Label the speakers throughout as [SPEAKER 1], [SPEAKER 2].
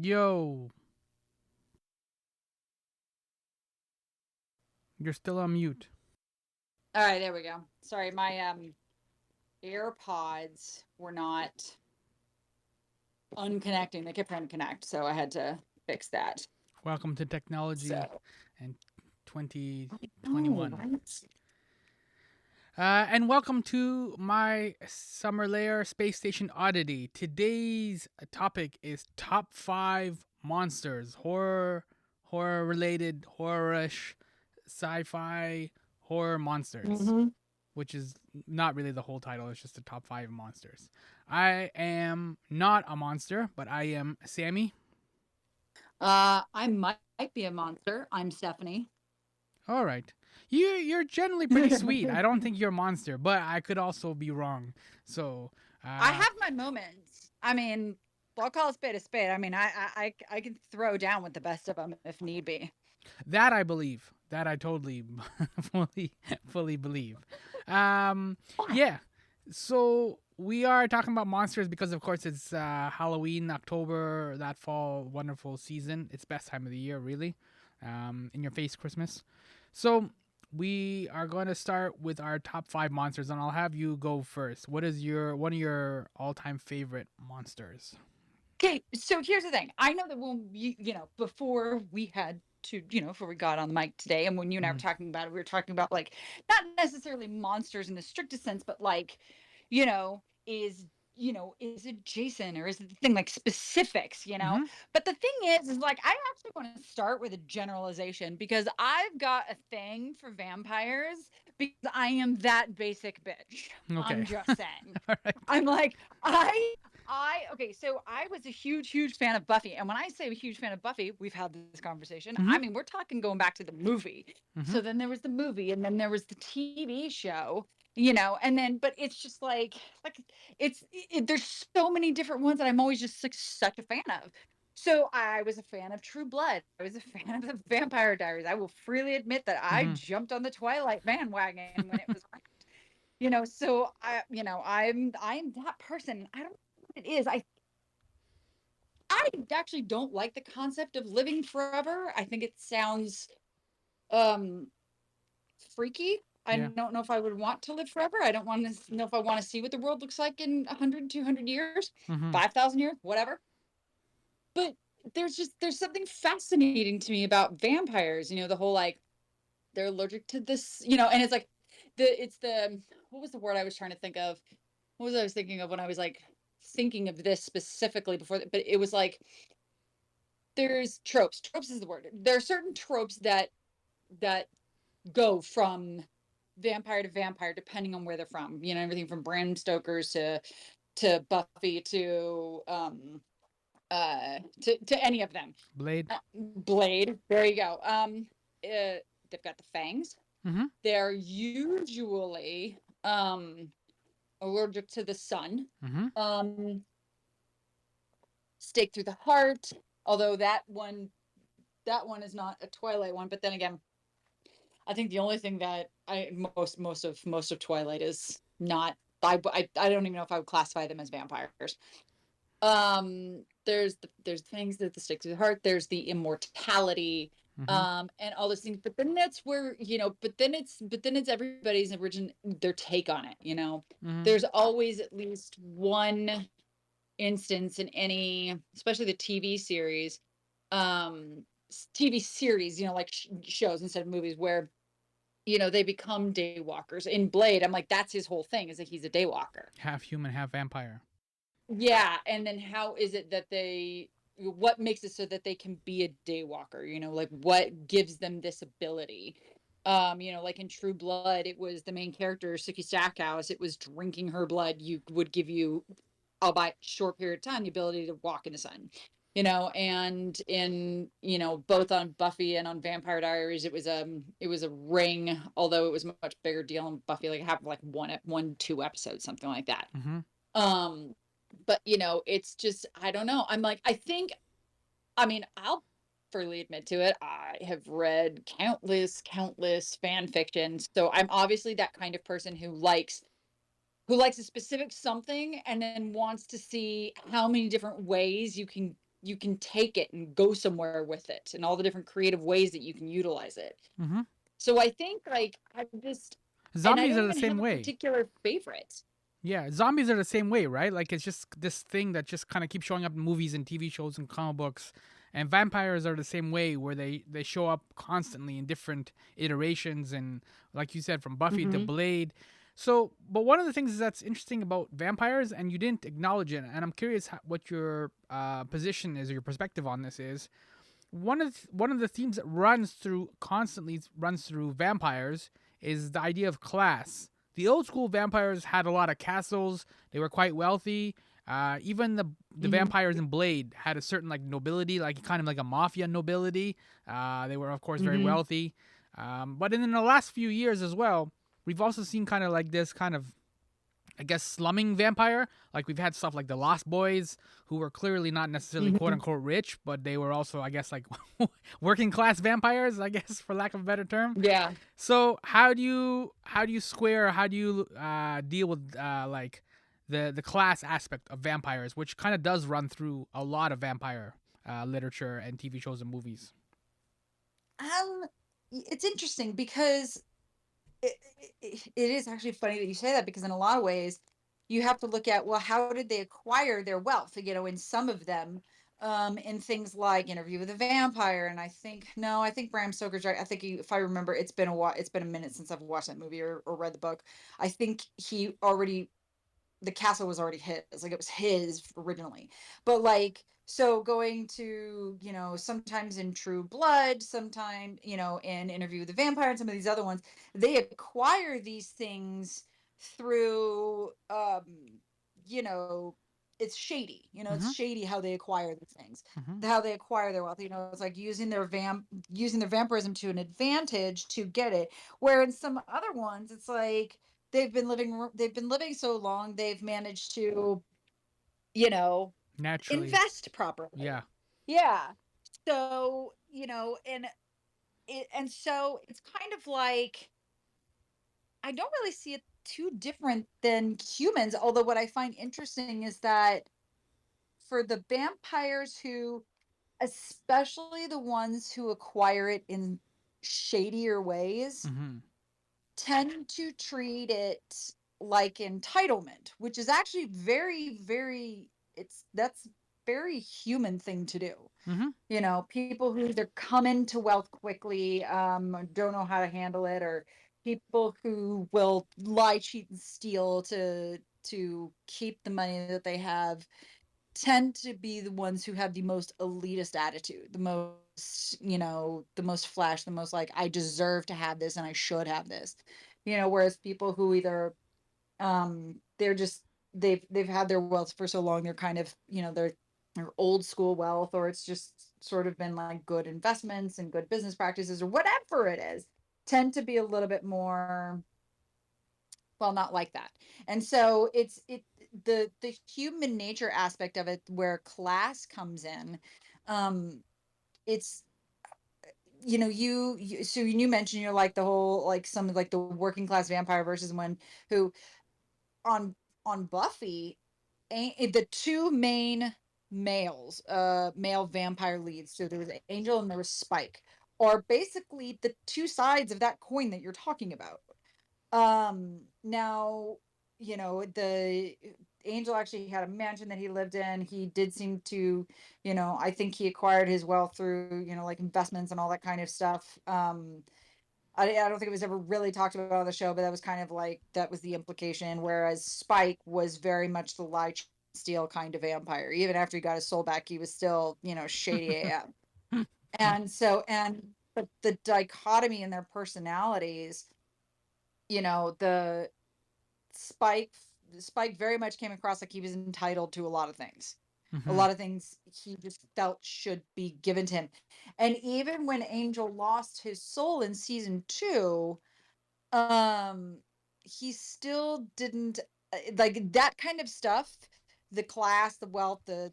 [SPEAKER 1] Yo, you're still on mute.
[SPEAKER 2] All right, there we go. Sorry, my AirPods were not unconnecting. They kept trying to connect, so I had to fix that.
[SPEAKER 1] Welcome to technology
[SPEAKER 2] So,
[SPEAKER 1] and
[SPEAKER 2] oh,
[SPEAKER 1] 2021.
[SPEAKER 2] right.
[SPEAKER 1] And welcome to my summer lair space station oddity. Today's topic is top 5 monsters, horror related, horror-ish, sci-fi horror monsters,
[SPEAKER 2] Mm-hmm.
[SPEAKER 1] which is not really the whole title. It's just the top 5 monsters. I am not a monster, but I am Sammy.
[SPEAKER 2] I might be a monster. I'm Stephanie.
[SPEAKER 1] All right. You're generally pretty sweet. I don't think you're a monster, but I could also be wrong. So,
[SPEAKER 2] I
[SPEAKER 1] uh
[SPEAKER 2] have my moments. I mean, I'll call a spade a spade. I mean, I can throw down with the best of them if need be.
[SPEAKER 1] that I believe. That I totally fully fully believe. Um
[SPEAKER 2] Why?
[SPEAKER 1] yeah. So, we are talking about monsters because of course it's Halloween, October, that fall wonderful season. It's best time of the year, really. In your face Christmas. So, we are going to start with our top 5 monsters, and I'll have you go first. What is your one of your all-time favorite monsters?
[SPEAKER 2] Okay, so here's the thing. I know that when before we had to, before we got on the mic today, and when you and I were
[SPEAKER 1] Mm-hmm.
[SPEAKER 2] talking about it, we were talking about like not necessarily monsters in the strictest sense, but like, you know, is is it Jason or is it the thing like specifics,
[SPEAKER 1] Mm-hmm.
[SPEAKER 2] But the thing is like I actually want to start with a generalization because I've got a thing for vampires because I am that basic bitch. I'm
[SPEAKER 1] Okay.
[SPEAKER 2] just saying.
[SPEAKER 1] All right.
[SPEAKER 2] I'm like, I okay, so I was a huge, huge fan of Buffy. And when I say a huge fan of Buffy, we've had this conversation.
[SPEAKER 1] Mm-hmm.
[SPEAKER 2] I mean, we're talking going back to the movie.
[SPEAKER 1] Mm-hmm.
[SPEAKER 2] So then there was the movie, and then there was the TV show, and then, but it's just like there's so many different ones that I'm always just like such a fan of. So I was a fan of True Blood. I was a fan of the Vampire Diaries. I will freely admit that I
[SPEAKER 1] Mm-hmm.
[SPEAKER 2] jumped on the Twilight bandwagon when it was so I'm that person. I don't know what it is. I actually don't like the concept of living forever. I think it sounds um freaky. I
[SPEAKER 1] Yeah.
[SPEAKER 2] don't know if I would want to live forever. I don't want to know if I want to see what the world looks like in 100, 200 years,
[SPEAKER 1] Mm-hmm.
[SPEAKER 2] 5,000 years, whatever. But there's something fascinating to me about vampires, the whole like they're allergic to this, and it's like it's the what was the word I was trying to think of? What was I was thinking of when I was like thinking of this specifically before, but it was like there's tropes. Tropes is the word. There are certain tropes that go from vampire to vampire depending on where they're from. Everything from Bram Stoker's to Buffy to any of them.
[SPEAKER 1] Blade.
[SPEAKER 2] Blade. There you go. They've got the fangs.
[SPEAKER 1] Mm-hmm.
[SPEAKER 2] They're usually allergic to the sun.
[SPEAKER 1] Mm-hmm.
[SPEAKER 2] Um, Stake through the heart. Although that one is not a Twilight one, but then again, I think the only thing that I most of Twilight is not. I don't even know if I would classify them as vampires. There's things that the stick through the heart. There's the immortality,
[SPEAKER 1] Mm-hmm.
[SPEAKER 2] and all those things. But then that's where but then it's everybody's original their take on it.
[SPEAKER 1] Mm-hmm.
[SPEAKER 2] There's always at least one instance in any, especially the TV series, like shows instead of movies where, they become daywalkers. In Blade, I'm like, that's his whole thing is that he's a daywalker.
[SPEAKER 1] Half human, half vampire.
[SPEAKER 2] Yeah. And then how is it that what makes it so that they can be a daywalker? Like what gives them this ability? Like in True Blood, it was the main character, Sookie Stackhouse. It was drinking her blood. You would give you albeit short period of time, the ability to walk in the sun. And in both on Buffy and on Vampire Diaries, it was a ring, although it was a much bigger deal in Buffy, like have like one, 2 episodes, something like that.
[SPEAKER 1] Mm-hmm.
[SPEAKER 2] Um, but it's just I don't know. I'm like, I mean, I'll freely admit to it. I have read countless fan fiction. So I'm obviously that kind of person who likes a specific something and then wants to see how many different ways you can you can take it and go somewhere with it, and all the different creative ways that you can utilize it.
[SPEAKER 1] Mm-hmm.
[SPEAKER 2] So I think like I just, and I
[SPEAKER 1] Zombies
[SPEAKER 2] don't
[SPEAKER 1] are the
[SPEAKER 2] even have
[SPEAKER 1] same
[SPEAKER 2] a
[SPEAKER 1] way.
[SPEAKER 2] particular favorite.
[SPEAKER 1] Yeah, zombies are the same way, right? Like it's just this thing that just kind of keeps showing up in movies and TV shows and comic books. And vampires are the same way, where they show up constantly in different iterations, and like you said, from Buffy to
[SPEAKER 2] Mm-hmm.
[SPEAKER 1] Blade. So, but one of the things that's interesting about vampires, and you didn't acknowledge it, and I'm curious what your position is or your perspective on this is. One of the themes that runs through vampires is the idea of class. The old school vampires had a lot of castles. They were quite wealthy. Even the
[SPEAKER 2] Mm-hmm.
[SPEAKER 1] vampires in Blade had a certain like nobility, like kind of like a mafia nobility. They were of course very
[SPEAKER 2] Mm-hmm.
[SPEAKER 1] wealthy. But in the last few years as well, we've also seen kind of like this kind of, I guess, slumming vampire. Like we've had stuff like the Lost Boys, who were clearly not necessarily quote
[SPEAKER 2] Mm-hmm.
[SPEAKER 1] unquote rich, but they were also, I guess, like working class vampires, I guess, for lack of a better term.
[SPEAKER 2] Yeah.
[SPEAKER 1] So how do you square, how do you deal with like the class aspect of vampires, which kind of does run through a lot of vampire literature and TV shows and movies.
[SPEAKER 2] Um, it's interesting because it, it is actually funny that you say that, because in a lot of ways you have to look at, well, how did they acquire their wealth, in some of them, in things like Interview with a Vampire. And I think, no, I think Bram Stoker's right. I think if I remember, it's been a minute since I've watched that movie or read the book. I think he already, the castle was already his, like it was his originally. But like, so going to, sometimes in True Blood, sometime, in Interview with the Vampire, and some of these other ones, they acquire these things through, you know it's shady. It's
[SPEAKER 1] Mm-hmm.
[SPEAKER 2] shady how they acquire these things,
[SPEAKER 1] Mm-hmm.
[SPEAKER 2] how they acquire their wealth. It's like using their vampirism to an advantage to get it, where in some other ones it's like they've been living so long, they've managed to, you know
[SPEAKER 1] Naturally.
[SPEAKER 2] invest properly.
[SPEAKER 1] Yeah.
[SPEAKER 2] Yeah. So, and so it's kind of like, I don't really see it too different than humans, although what I find interesting is that for the vampires who, especially the ones who acquire it in shadier ways,
[SPEAKER 1] Mm-hmm.
[SPEAKER 2] tend to treat it like entitlement, which is actually very, very, that's very human thing to do.
[SPEAKER 1] Mm-hmm.
[SPEAKER 2] People who either come into wealth quickly, don't know how to handle it, or people who will lie, cheat, and steal to keep the money that they have, tend to be the ones who have the most elitist attitude, the most flash, the most like, I deserve to have this and I should have this. Whereas people who either, they're just, they've had their wealth for so long, they're kind of, they're old school wealth, or it's just sort of been like good investments and good business practices or whatever it is, tend to be a little bit more, well, not like that. And so the human nature aspect of it, where class comes in, um it's, so you mentioned, like the whole, like some of like the working class vampire versus one who, on Buffy, the two main male vampire leads, so there was Angel and there was Spike, are basically the two sides of that coin that you're talking about. Now, the Angel actually had a mansion that he lived in. He did seem to, I think he acquired his wealth through, like investments and all that kind of stuff. I don't think it was ever really talked about on the show, but that was kind of like, that was the implication. Whereas Spike was very much the lie, steal kind of vampire. Even after he got his soul back, he was still, shady AF. And so, but the dichotomy in their personalities, the Spike Spike very much came across like he was entitled to a lot of things. A
[SPEAKER 1] Mm-hmm.
[SPEAKER 2] lot of things he just felt should be given to him. And even when Angel lost his soul in season 2, um he still didn't, like that kind of stuff, the class, the wealth, the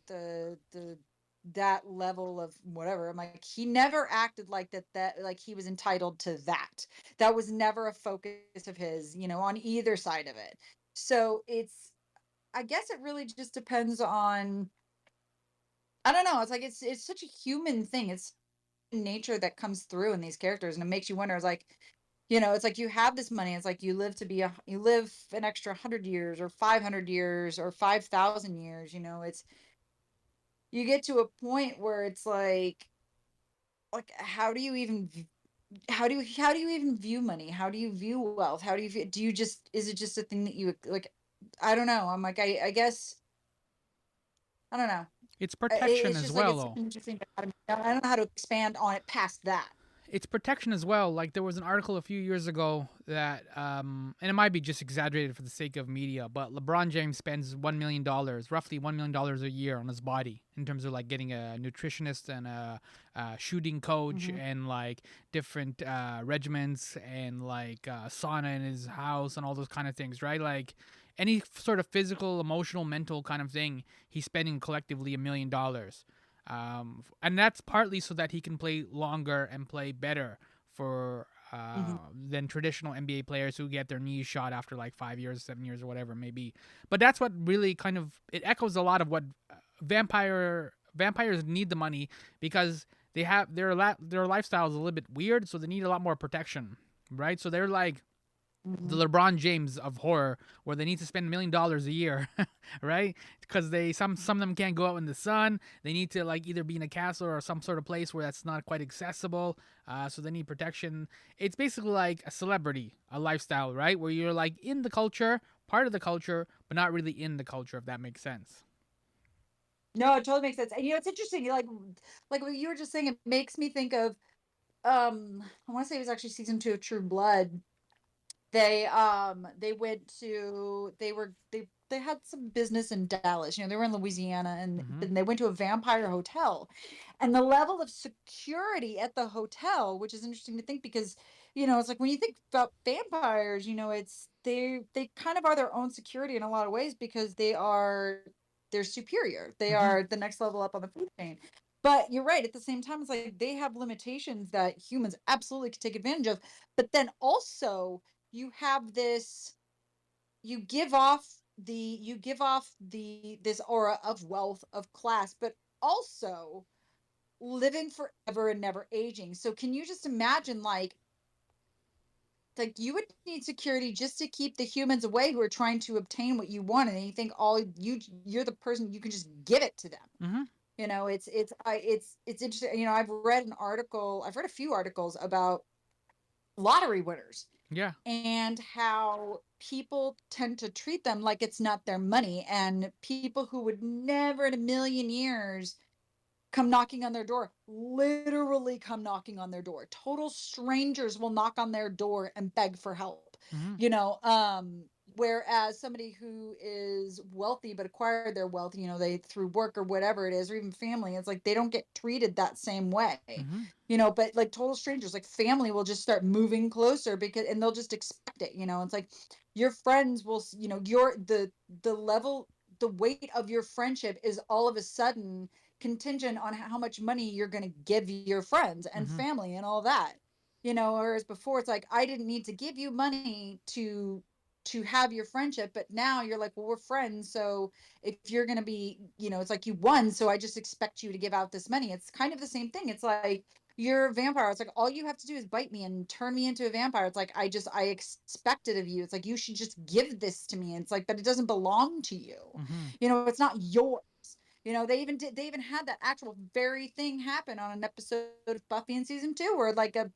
[SPEAKER 2] that level of whatever. I'm like, he never acted like that like he was entitled to that. That was never a focus of his, on either side of it. So it's, I guess it really just depends on I don't know. It's like it's such a human thing. It's nature that comes through in these characters, and it makes you wonder. It's like, it's like you have this money. It's like you live an extra 100 years or 500 years or 5,000 years. It's you get to a point where it's like how do you even how do you even view money? How do you view wealth? How do you do you just is it just a thing that you like? I don't know. I'm like I guess I don't know.
[SPEAKER 1] It's protection
[SPEAKER 2] It's
[SPEAKER 1] as
[SPEAKER 2] just like
[SPEAKER 1] well,
[SPEAKER 2] it's such
[SPEAKER 1] though.
[SPEAKER 2] an interesting dichotomy. I don't know how to expand on it past that.
[SPEAKER 1] It's protection as well. Like there was an article a few years ago that, and it might be just exaggerated for the sake of media, but LeBron James spends $1 million, roughly $1 million a year on his body in terms of like getting a nutritionist and a shooting coach
[SPEAKER 2] Hmm.
[SPEAKER 1] and like different regiments and like sauna in his house and all those kind of things, right? Like any sort of physical, emotional, mental kind of thing, he's spending collectively $1 million, and that's partly so that he can play longer and play better for
[SPEAKER 2] Hmm.
[SPEAKER 1] than traditional NBA players who get their knees shot after like 5 years, 7 years, or whatever it may be. But that's what really kind of it echoes a lot of what vampires need the money because they have their lifestyle is a little bit weird, so they need a lot more protection, right? So they're like the
[SPEAKER 2] Hmm.
[SPEAKER 1] LeBron James of horror, where they need to spend $1 million a year, right? Because they some of them can't go out in the sun. They need to like either be in a castle or some sort of place where that's not quite accessible. So they need protection. It's basically like a celebrity, a lifestyle, right? Where you're like in the culture, part of the culture, but not really in the culture. If that makes sense.
[SPEAKER 2] No, it totally makes sense. And it's interesting. Like what you were just saying, it makes me think of I want to say it was actually season 2 of True Blood. They went to they had some business in Dallas. They were in Louisiana, and
[SPEAKER 1] Mm-hmm.
[SPEAKER 2] they went to a vampire hotel, and the level of security at the hotel, which is interesting to think because it's like when you think about vampires, it's they kind of are their own security in a lot of ways because they're superior. They
[SPEAKER 1] Mm-hmm.
[SPEAKER 2] are the next level up on the food chain. But you're right. At the same time, it's like they have limitations that humans absolutely could take advantage of. But then also you have this you give off this aura of wealth, of class, but also living forever and never aging. So can you just imagine like you would need security just to keep the humans away who are trying to obtain what you want, and you think you're the person, you can just give it to them.
[SPEAKER 1] Mm-hmm.
[SPEAKER 2] It's interesting. I've read a few articles about lottery winners
[SPEAKER 1] Yeah.
[SPEAKER 2] and how people tend to treat them like it's not their money, and people who would never in a million years come knocking on their door, literally come knocking on their door. Total strangers will knock on their door and beg for help.
[SPEAKER 1] Mm-hmm.
[SPEAKER 2] You know, um whereas somebody who is wealthy but acquired their wealth, they through work or whatever it is, or even family, it's like they don't get treated that same way.
[SPEAKER 1] Mm-hmm.
[SPEAKER 2] But like total strangers, like family will just start moving closer because and they'll just expect it. It's like your friends will, your the level the weight of your friendship is all of a sudden contingent on how much money you're going to give your friends and
[SPEAKER 1] Mm-hmm.
[SPEAKER 2] family and all that. Whereas before it's like I didn't need to give you money to have your friendship, but now you're like, well, we're friends, so if you're going to be, it's like you won, so I just expect you to give out this money. It's kind of the same thing. It's like you're a vampire. It's like all you have to do is bite me and turn me into a vampire. It's like I expect it of you. It's like you should just give this to me. And it's like, but it doesn't belong to you.
[SPEAKER 1] Mm-hmm.
[SPEAKER 2] It's not yours. They even had that actual very thing happen on an episode of Buffy in season 2, where like a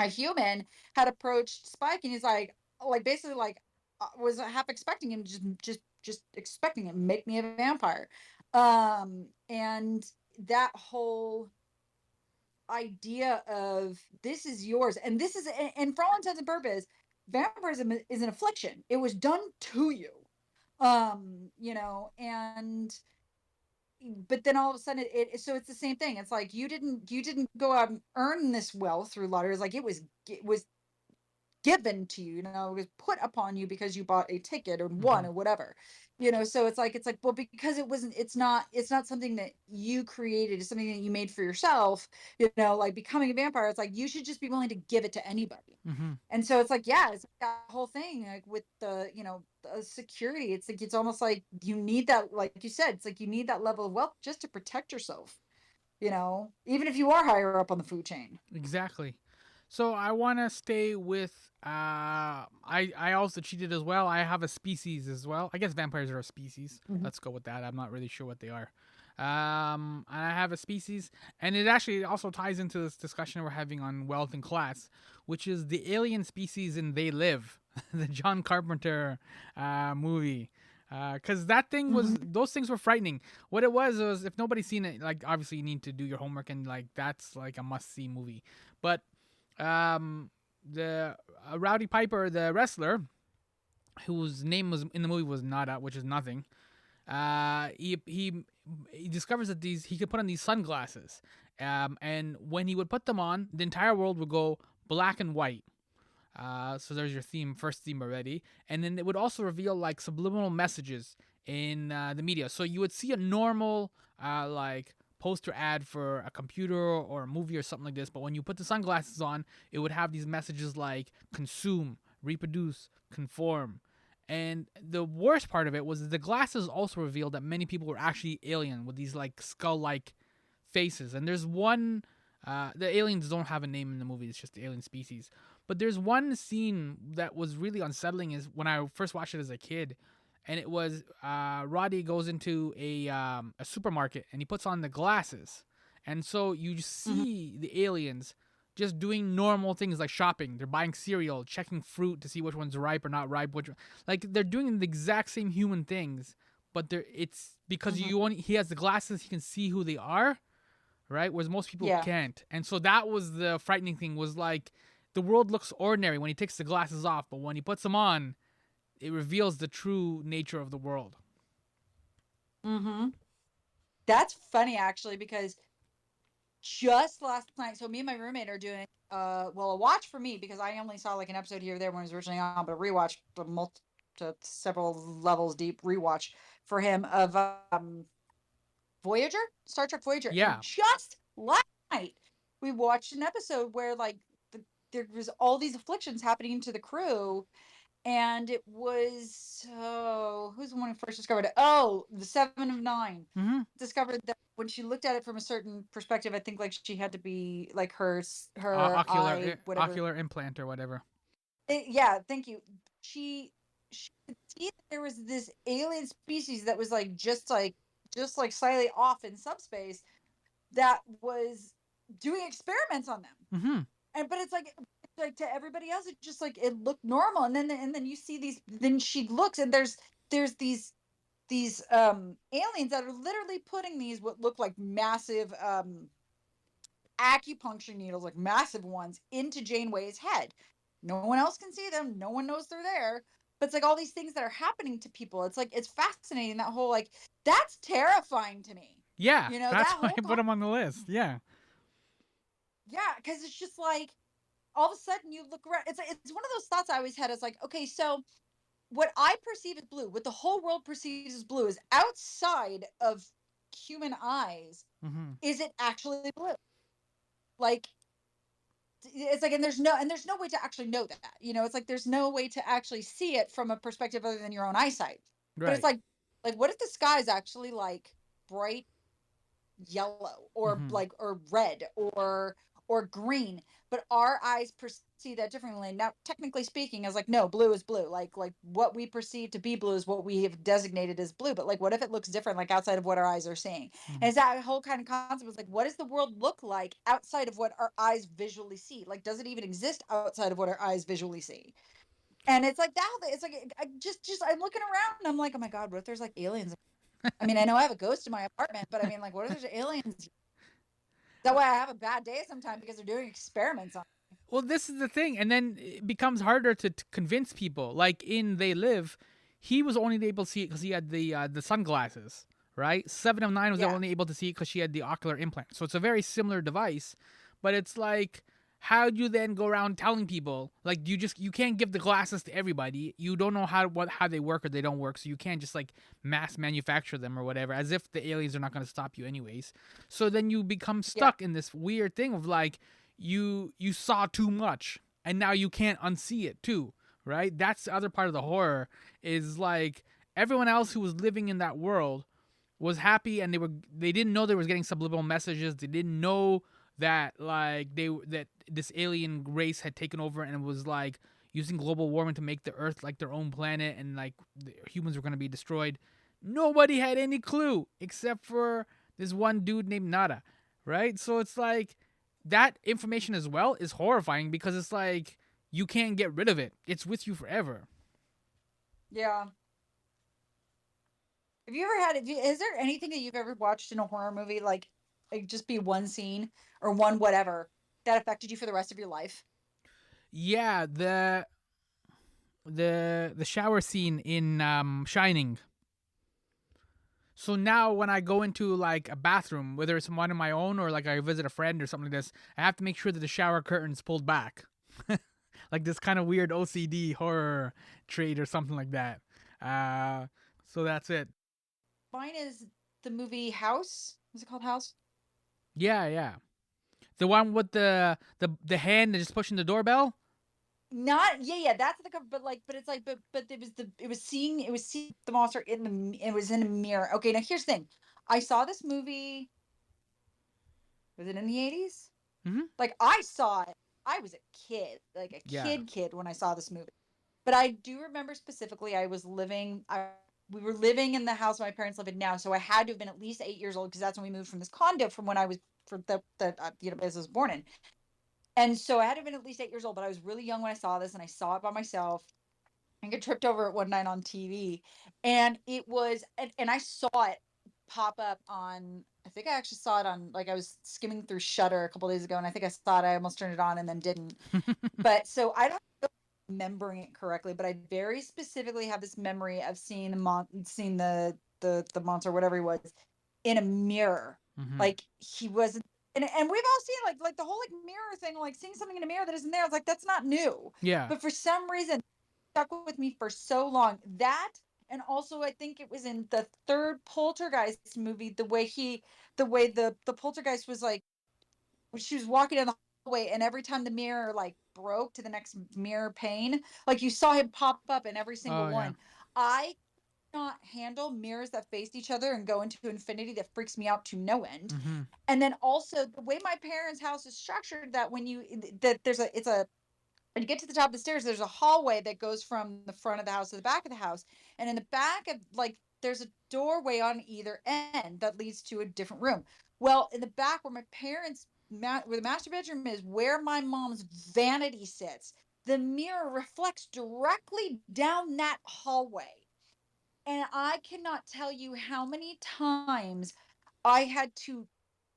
[SPEAKER 2] human had approached Spike, and he's like basically like was half expecting him, just expecting him, make me a vampire. And that whole idea of this is yours, and this is, and for all intents and purposes, vampirism is an affliction. It was done to you. And but then all of a sudden so it's the same thing. It's like you didn't go out and earn this wealth through lottery. It's like it was given to you, it was put upon you because you bought a ticket or won
[SPEAKER 1] Mm-hmm.
[SPEAKER 2] or whatever. So it's like, well, because it's not something that you created, it's something that you made for yourself. Like becoming a vampire, it's like you should just be willing to give it to anybody.
[SPEAKER 1] Mm-hmm.
[SPEAKER 2] And so it's like, yeah, it's like that whole thing, like with the security. It's like, it's almost like you need that, like you said, it's like you need that level of wealth just to protect yourself, even if you are higher up on the food chain.
[SPEAKER 1] Exactly. So I want to stay with. I also cheated as well. I have a species as well. I guess vampires are a species.
[SPEAKER 2] Mhm.
[SPEAKER 1] Let's go with that. I'm not really sure what they are. And I have a species, and it actually also ties into this discussion we're having on wealth and class, which is the alien species in They Live, the John Carpenter movie. Because that thing was,
[SPEAKER 2] Mhm.
[SPEAKER 1] those things were frightening. What it was if nobody's seen it, like obviously you need to do your homework, and like that's like a must see movie. But the Rowdy Piper, the wrestler, whose name was in the movie was Nada, which is nothing. He discovers that these he could put on these sunglasses, and when he would put them on, the entire world would go black and white. So there's your first theme already, and then it would also reveal like subliminal messages in the media. So you would see a normal like poster ad for a computer or a movie or something like this, but when you put the sunglasses on, it would have these messages like consume, reproduce, conform. And the worst part of it was that the glasses also revealed that many people were actually alien with these like skull-like faces. And there's one, the aliens don't have a name in the movie; it's just the alien species. But there's one scene that was really unsettling. Is when I first watched it as a kid, and it was Roddy goes into a supermarket and he puts on the glasses, and so you
[SPEAKER 2] Mhm.
[SPEAKER 1] see the aliens just doing normal things like shopping. They're buying cereal, checking fruit to see which one's ripe or not ripe. Like they're doing the exact same human things, but it's because
[SPEAKER 2] Mhm.
[SPEAKER 1] he has the glasses, he can see who they are, right? Whereas most people
[SPEAKER 2] Yeah.
[SPEAKER 1] can't. And so that was the frightening thing, was like the world looks ordinary when he takes the glasses off, but when he puts them on, it reveals the true nature of the world.
[SPEAKER 2] Mhm. That's funny actually, because just last night, so me and my roommate are doing well, a watch for me, because I only saw like an episode here or there when it was originally on, but a rewatch, to several levels deep rewatch for him of Voyager, Star Trek Voyager. And
[SPEAKER 1] Yeah.
[SPEAKER 2] just last night we watched an episode where like there was all these afflictions happening to the crew, and it was, who's the one who first discovered it? Oh, the Seven of Nine
[SPEAKER 1] Mm-hmm.
[SPEAKER 2] discovered that when she looked at it from a certain perspective, I think like she had to be like her eye, whatever.
[SPEAKER 1] Ocular implant or whatever.
[SPEAKER 2] Yeah, thank you. She could see that there was this alien species that was like just like slightly off in subspace, that was doing experiments on them.
[SPEAKER 1] Mm-hmm.
[SPEAKER 2] And but it's like to everybody else, it just like it looked normal. And then you see these, then she looks, and there's these aliens that are literally putting these what look like massive acupuncture needles, like massive ones, into Janeway's head. No one else can see them, no one knows they're there, but it's like all these things that are happening to people. It's like, it's fascinating, that whole, like, that's terrifying to me.
[SPEAKER 1] Yeah, that's
[SPEAKER 2] That
[SPEAKER 1] why
[SPEAKER 2] whole
[SPEAKER 1] I put him on the list. Yeah.
[SPEAKER 2] yeah, because it's just like all of a sudden you look around. It's like, it's one of those thoughts I always had. It's like, okay, so what I perceive as blue, what the whole world perceives as blue, is outside of human eyes.
[SPEAKER 1] Mm-hmm.
[SPEAKER 2] Is it actually blue? Like, it's like, and there's no way to actually know that. It's like there's no way to actually see it from a perspective other than your own eyesight. But it's
[SPEAKER 1] Right.
[SPEAKER 2] like what if the sky is actually like bright yellow, or
[SPEAKER 1] Mm-hmm.
[SPEAKER 2] like, or red, or green, but our eyes perceive that differently. Now, technically speaking, is like, no, blue is blue. Like what we perceive to be blue is what we have designated as blue. But like, what if it looks different, like outside of what our eyes are seeing?
[SPEAKER 1] Mm-hmm.
[SPEAKER 2] And it's that whole kind of concept, was like, what does the world look like outside of what our eyes visually see? Like, does it even exist outside of what our eyes visually see? And it's like that. It's like, I'm looking around and I'm like, oh my god, what if there's like aliens? I mean, I know I have a ghost in my apartment, but I mean, like, what if there's aliens? That way I have a bad day sometimes because they're doing experiments on.
[SPEAKER 1] Well, this is the thing, and then it becomes harder to convince people. Like in They Live, he was only able to see it because he had the sunglasses, right? 7 of 9 was
[SPEAKER 2] Yeah.
[SPEAKER 1] only able to see it because she had the ocular implant. So it's a very similar device, but it's like how do you then go around telling people? Like, you can't give the glasses to everybody. You don't know how they work or they don't work, so you can't just like mass manufacture them or whatever, as if the aliens are not going to stop you anyways. So then you become
[SPEAKER 2] Yeah.
[SPEAKER 1] stuck in this weird thing of like you saw too much and now you can't unsee it too, right? That's the other part of the horror, is like everyone else who was living in that world was happy, and they didn't know they was getting subliminal messages. They didn't know that like that this alien race had taken over and was like using global warming to make the earth like their own planet, and like the humans were going to be destroyed. Nobody had any clue except for this one dude named Nada, right? So it's like that information as well is horrifying, because it's like you can't get rid of it. It's with you forever.
[SPEAKER 2] Yeah. Have you ever had? Is there anything that you've ever watched in a horror movie, like just be one scene or one whatever that affected you for the rest of your life?
[SPEAKER 1] Yeah, the shower scene in Shining. So now when I go into like a bathroom, whether it's one of my own or like I visit a friend or something like this, I have to make sure that the shower curtain's pulled back. Like this kind of weird OCD horror trait or something like that. So that's it.
[SPEAKER 2] Mine is the movie House. Is it called House?
[SPEAKER 1] Yeah, yeah. The one with the hand that just pushing the doorbell.
[SPEAKER 2] Not yeah, that's the cover, but it's like but it was seeing the monster it was in a mirror. Okay, now here's the thing. I saw this movie. Was it in the 80s?
[SPEAKER 1] Mm-hmm.
[SPEAKER 2] Like I saw it. I was a kid, like a
[SPEAKER 1] Yeah.
[SPEAKER 2] kid when I saw this movie. But I do remember specifically we were living in the house my parents live in now, so I had to have been at least 8 years old because that's when we moved from this condo from when I was for the as I was born in. And so I had to have been at least 8 years old, but I was really young when I saw this, and I saw it by myself. I get tripped over it one night on TV, and it was, and I saw it pop up on. I think I actually saw it on, like, I was skimming through Shutter a couple days ago, and I think I saw it. I almost turned it on and then didn't. But so I don't know if I'm remembering it correctly, but I very specifically have this memory of seeing seeing the monster, whatever he was, in a mirror.
[SPEAKER 1] Mm-hmm.
[SPEAKER 2] Like he wasn't, and we've all seen like the whole like mirror thing, like seeing something in a mirror that isn't there. It's like that's not new,
[SPEAKER 1] Yeah.
[SPEAKER 2] but for some reason stuck with me for so long. That, and also I think it was in the third Poltergeist movie, the way the Poltergeist was like, she was walking down the hallway, and every time the mirror like broke to the next mirror pane, like you saw him pop up in every single
[SPEAKER 1] Oh yeah.
[SPEAKER 2] one. I not handle mirrors that faced each other and go into infinity. That freaks me out to no end.
[SPEAKER 1] Mm-hmm.
[SPEAKER 2] And then also the way my parents' house is structured, that when you that there's a it's a when you get to the top of the stairs, there's a hallway that goes from the front of the house to the back of the house. And in the back of, like, there's a doorway on either end that leads to a different room. Well, in the back where my parents, where the master bedroom is, where my mom's vanity sits, the mirror reflects directly down that hallway. And I cannot tell you how many times I had to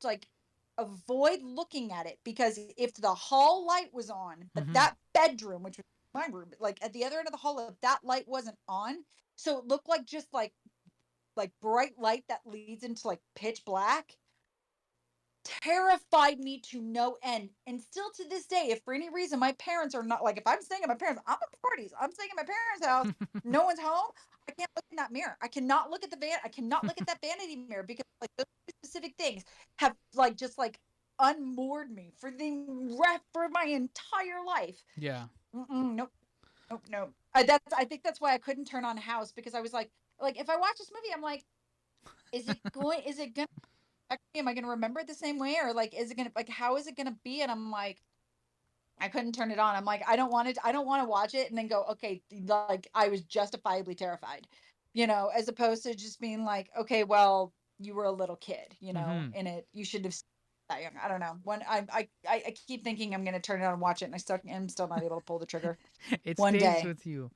[SPEAKER 2] like avoid looking at it, because if the hall light was on, but
[SPEAKER 1] Mm-hmm.
[SPEAKER 2] that bedroom, which was my room, like at the other end of the hall, if that light wasn't on, so it looked like just like bright light that leads into like pitch black, terrified me to no end. And still to this day, if for any reason my parents are not, like, if I'm staying at my parents, I'm at parties, I'm staying at my parents' house, no one's home, I can't look in that mirror. I cannot look at I cannot look at that vanity mirror, because like those specific things have like just like unmoored me for for my entire life.
[SPEAKER 1] Yeah.
[SPEAKER 2] Nope, nope, nope. I think that's why I couldn't turn on House, because I was like if I watch this movie, I'm like, is it gonna, am I going to remember it the same way, or like is it going to, like, how is it going to be? And I'm like, I couldn't turn it on. I'm like, I don't want to watch it and then go, okay, like I was justifiably terrified, as opposed to just being like, okay, well, you were a little kid,
[SPEAKER 1] Mm-hmm.
[SPEAKER 2] and you should have that young. I don't know. When I keep thinking I'm going to turn it on and watch it, and I'm still not able to pull the trigger.
[SPEAKER 1] It
[SPEAKER 2] One
[SPEAKER 1] stays
[SPEAKER 2] day.
[SPEAKER 1] with you.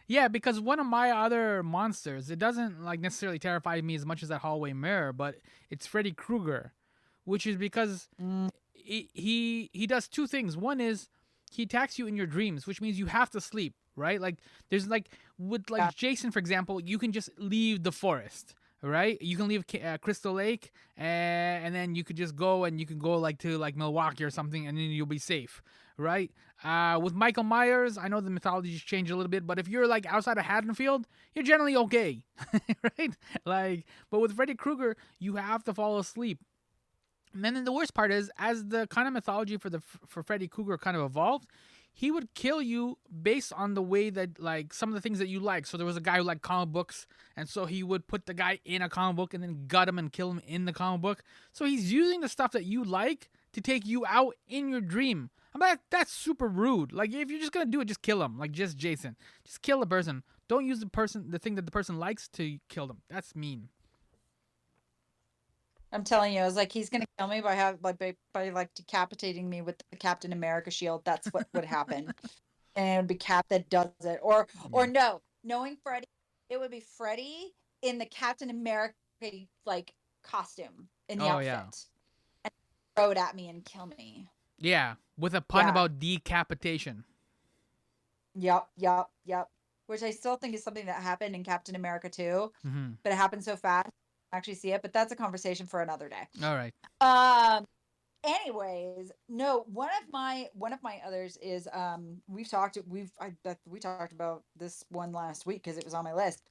[SPEAKER 1] Yeah, because one of my other monsters, it doesn't like necessarily terrify me as much as that hallway mirror, but it's Freddy Krueger, which is because
[SPEAKER 2] Mm,
[SPEAKER 1] he does two things. One is he attacks you in your dreams, which means you have to sleep, right? Like there's like with
[SPEAKER 2] yeah.
[SPEAKER 1] like Jason, for example, you can just leave the forest, right? You can leave Crystal Lake, and then you could just go and you can go like to like Milwaukee or something, and then you'll be safe, right? With Michael Myers, I know the mythology's changed a little bit, but if you're like outside of Haddonfield, you're generally okay, right? Like, but with Freddy Krueger, you have to fall asleep. And then the worst part is, as the kind of mythology for Freddy Krueger kind of evolved, he would kill you based on the way that like some of the things that you like. So there was a guy who liked comic books, and so he would put the guy in a comic book and then gut him and kill him in the comic book. So he's using the stuff that you like to take you out in your dream. I'm like, that's super rude. Like, if you're just gonna do it, just kill him. Like, just Jason, just kill the person. Don't use the thing that the person likes to kill them. That's mean.
[SPEAKER 2] I'm telling you, I was like, he's gonna kill me by like decapitating me with the Captain America shield. That's what would happen, and it would be Cap that does it, or
[SPEAKER 1] Yeah.
[SPEAKER 2] no, knowing Freddy, it would be Freddy in the Captain America like costume in the
[SPEAKER 1] Oh yeah.
[SPEAKER 2] outfit, and throw it at me and kill me.
[SPEAKER 1] Yeah, with a pun
[SPEAKER 2] Yeah.
[SPEAKER 1] about decapitation.
[SPEAKER 2] Yep. Which I still think is something that happened in Captain America too,
[SPEAKER 1] Mm-hmm.
[SPEAKER 2] but it happened so fast. I actually see it, but that's a conversation for another day.
[SPEAKER 1] All right.
[SPEAKER 2] Anyways, no, one of my others is we talked about this one last week because it was on my list,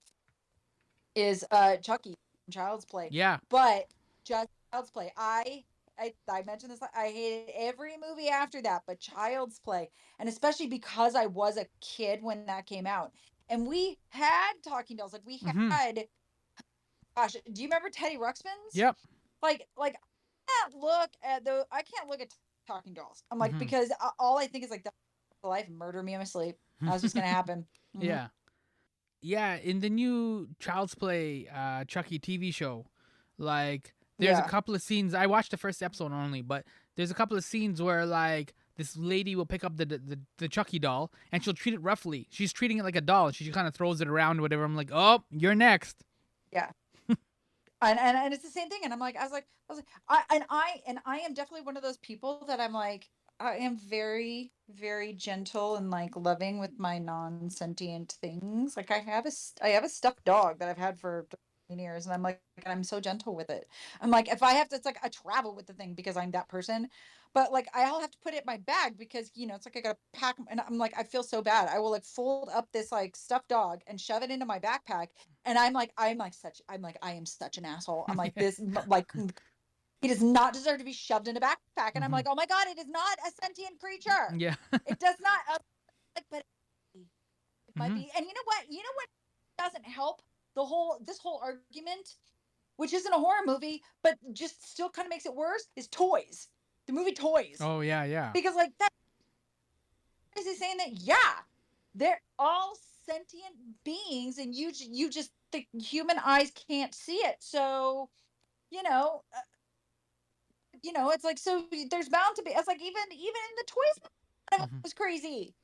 [SPEAKER 2] is Chucky from Child's Play.
[SPEAKER 1] Yeah.
[SPEAKER 2] But just Child's Play, I mentioned this, I hated every movie after that, but Child's Play, and especially because I was a kid when that came out, and we had talking dolls, like we
[SPEAKER 1] Mm-hmm.
[SPEAKER 2] had, gosh, do you remember Teddy Ruxpin's?
[SPEAKER 1] Yep.
[SPEAKER 2] Like I can't look at talking dolls. I'm like,
[SPEAKER 1] Mm-hmm.
[SPEAKER 2] because all I think is like, the life murder me in my sleep. That's just gonna happen. Mm-hmm.
[SPEAKER 1] Yeah. Yeah. In the new Child's Play Chucky TV show, like there's a
[SPEAKER 2] Yeah.
[SPEAKER 1] couple of scenes. I watched the first episode only, but there's a couple of scenes where like this lady will pick up the Chucky doll and she'll treat it roughly. She's treating it like a doll. She kind of throws it around, or whatever. I'm like, oh, you're next.
[SPEAKER 2] Yeah. And it's the same thing. And I was like, I am definitely one of those people that I'm like, I am very, very gentle and like loving with my non-sentient things. Like I have a stuffed dog that I've had for 13 years, and I'm like, and I'm so gentle with it. I'm like, if I have to, it's like I travel with the thing because I'm that person. But like I'll have to put it in my bag because it's like I gotta pack, and I'm like, I feel so bad. I will like fold up this like stuffed dog and shove it into my backpack, and I am such an asshole. I'm like, this, like, he does not deserve to be shoved in a backpack. And I'm
[SPEAKER 1] Mhm.
[SPEAKER 2] like, oh my God, it is not a sentient creature.
[SPEAKER 1] Yeah.
[SPEAKER 2] It does not, but it might
[SPEAKER 1] Mhm.
[SPEAKER 2] be. And you know what doesn't help this whole argument, which isn't a horror movie, but just still kind of makes it worse, is Toys. The movie Toys.
[SPEAKER 1] Oh yeah, yeah.
[SPEAKER 2] Because like that is saying that, yeah, they're all sentient beings, and you just, the human eyes can't see it. So, you know, it's like, so there's bound to be, it's like, even in the Toys, it
[SPEAKER 1] Mhm.
[SPEAKER 2] was crazy.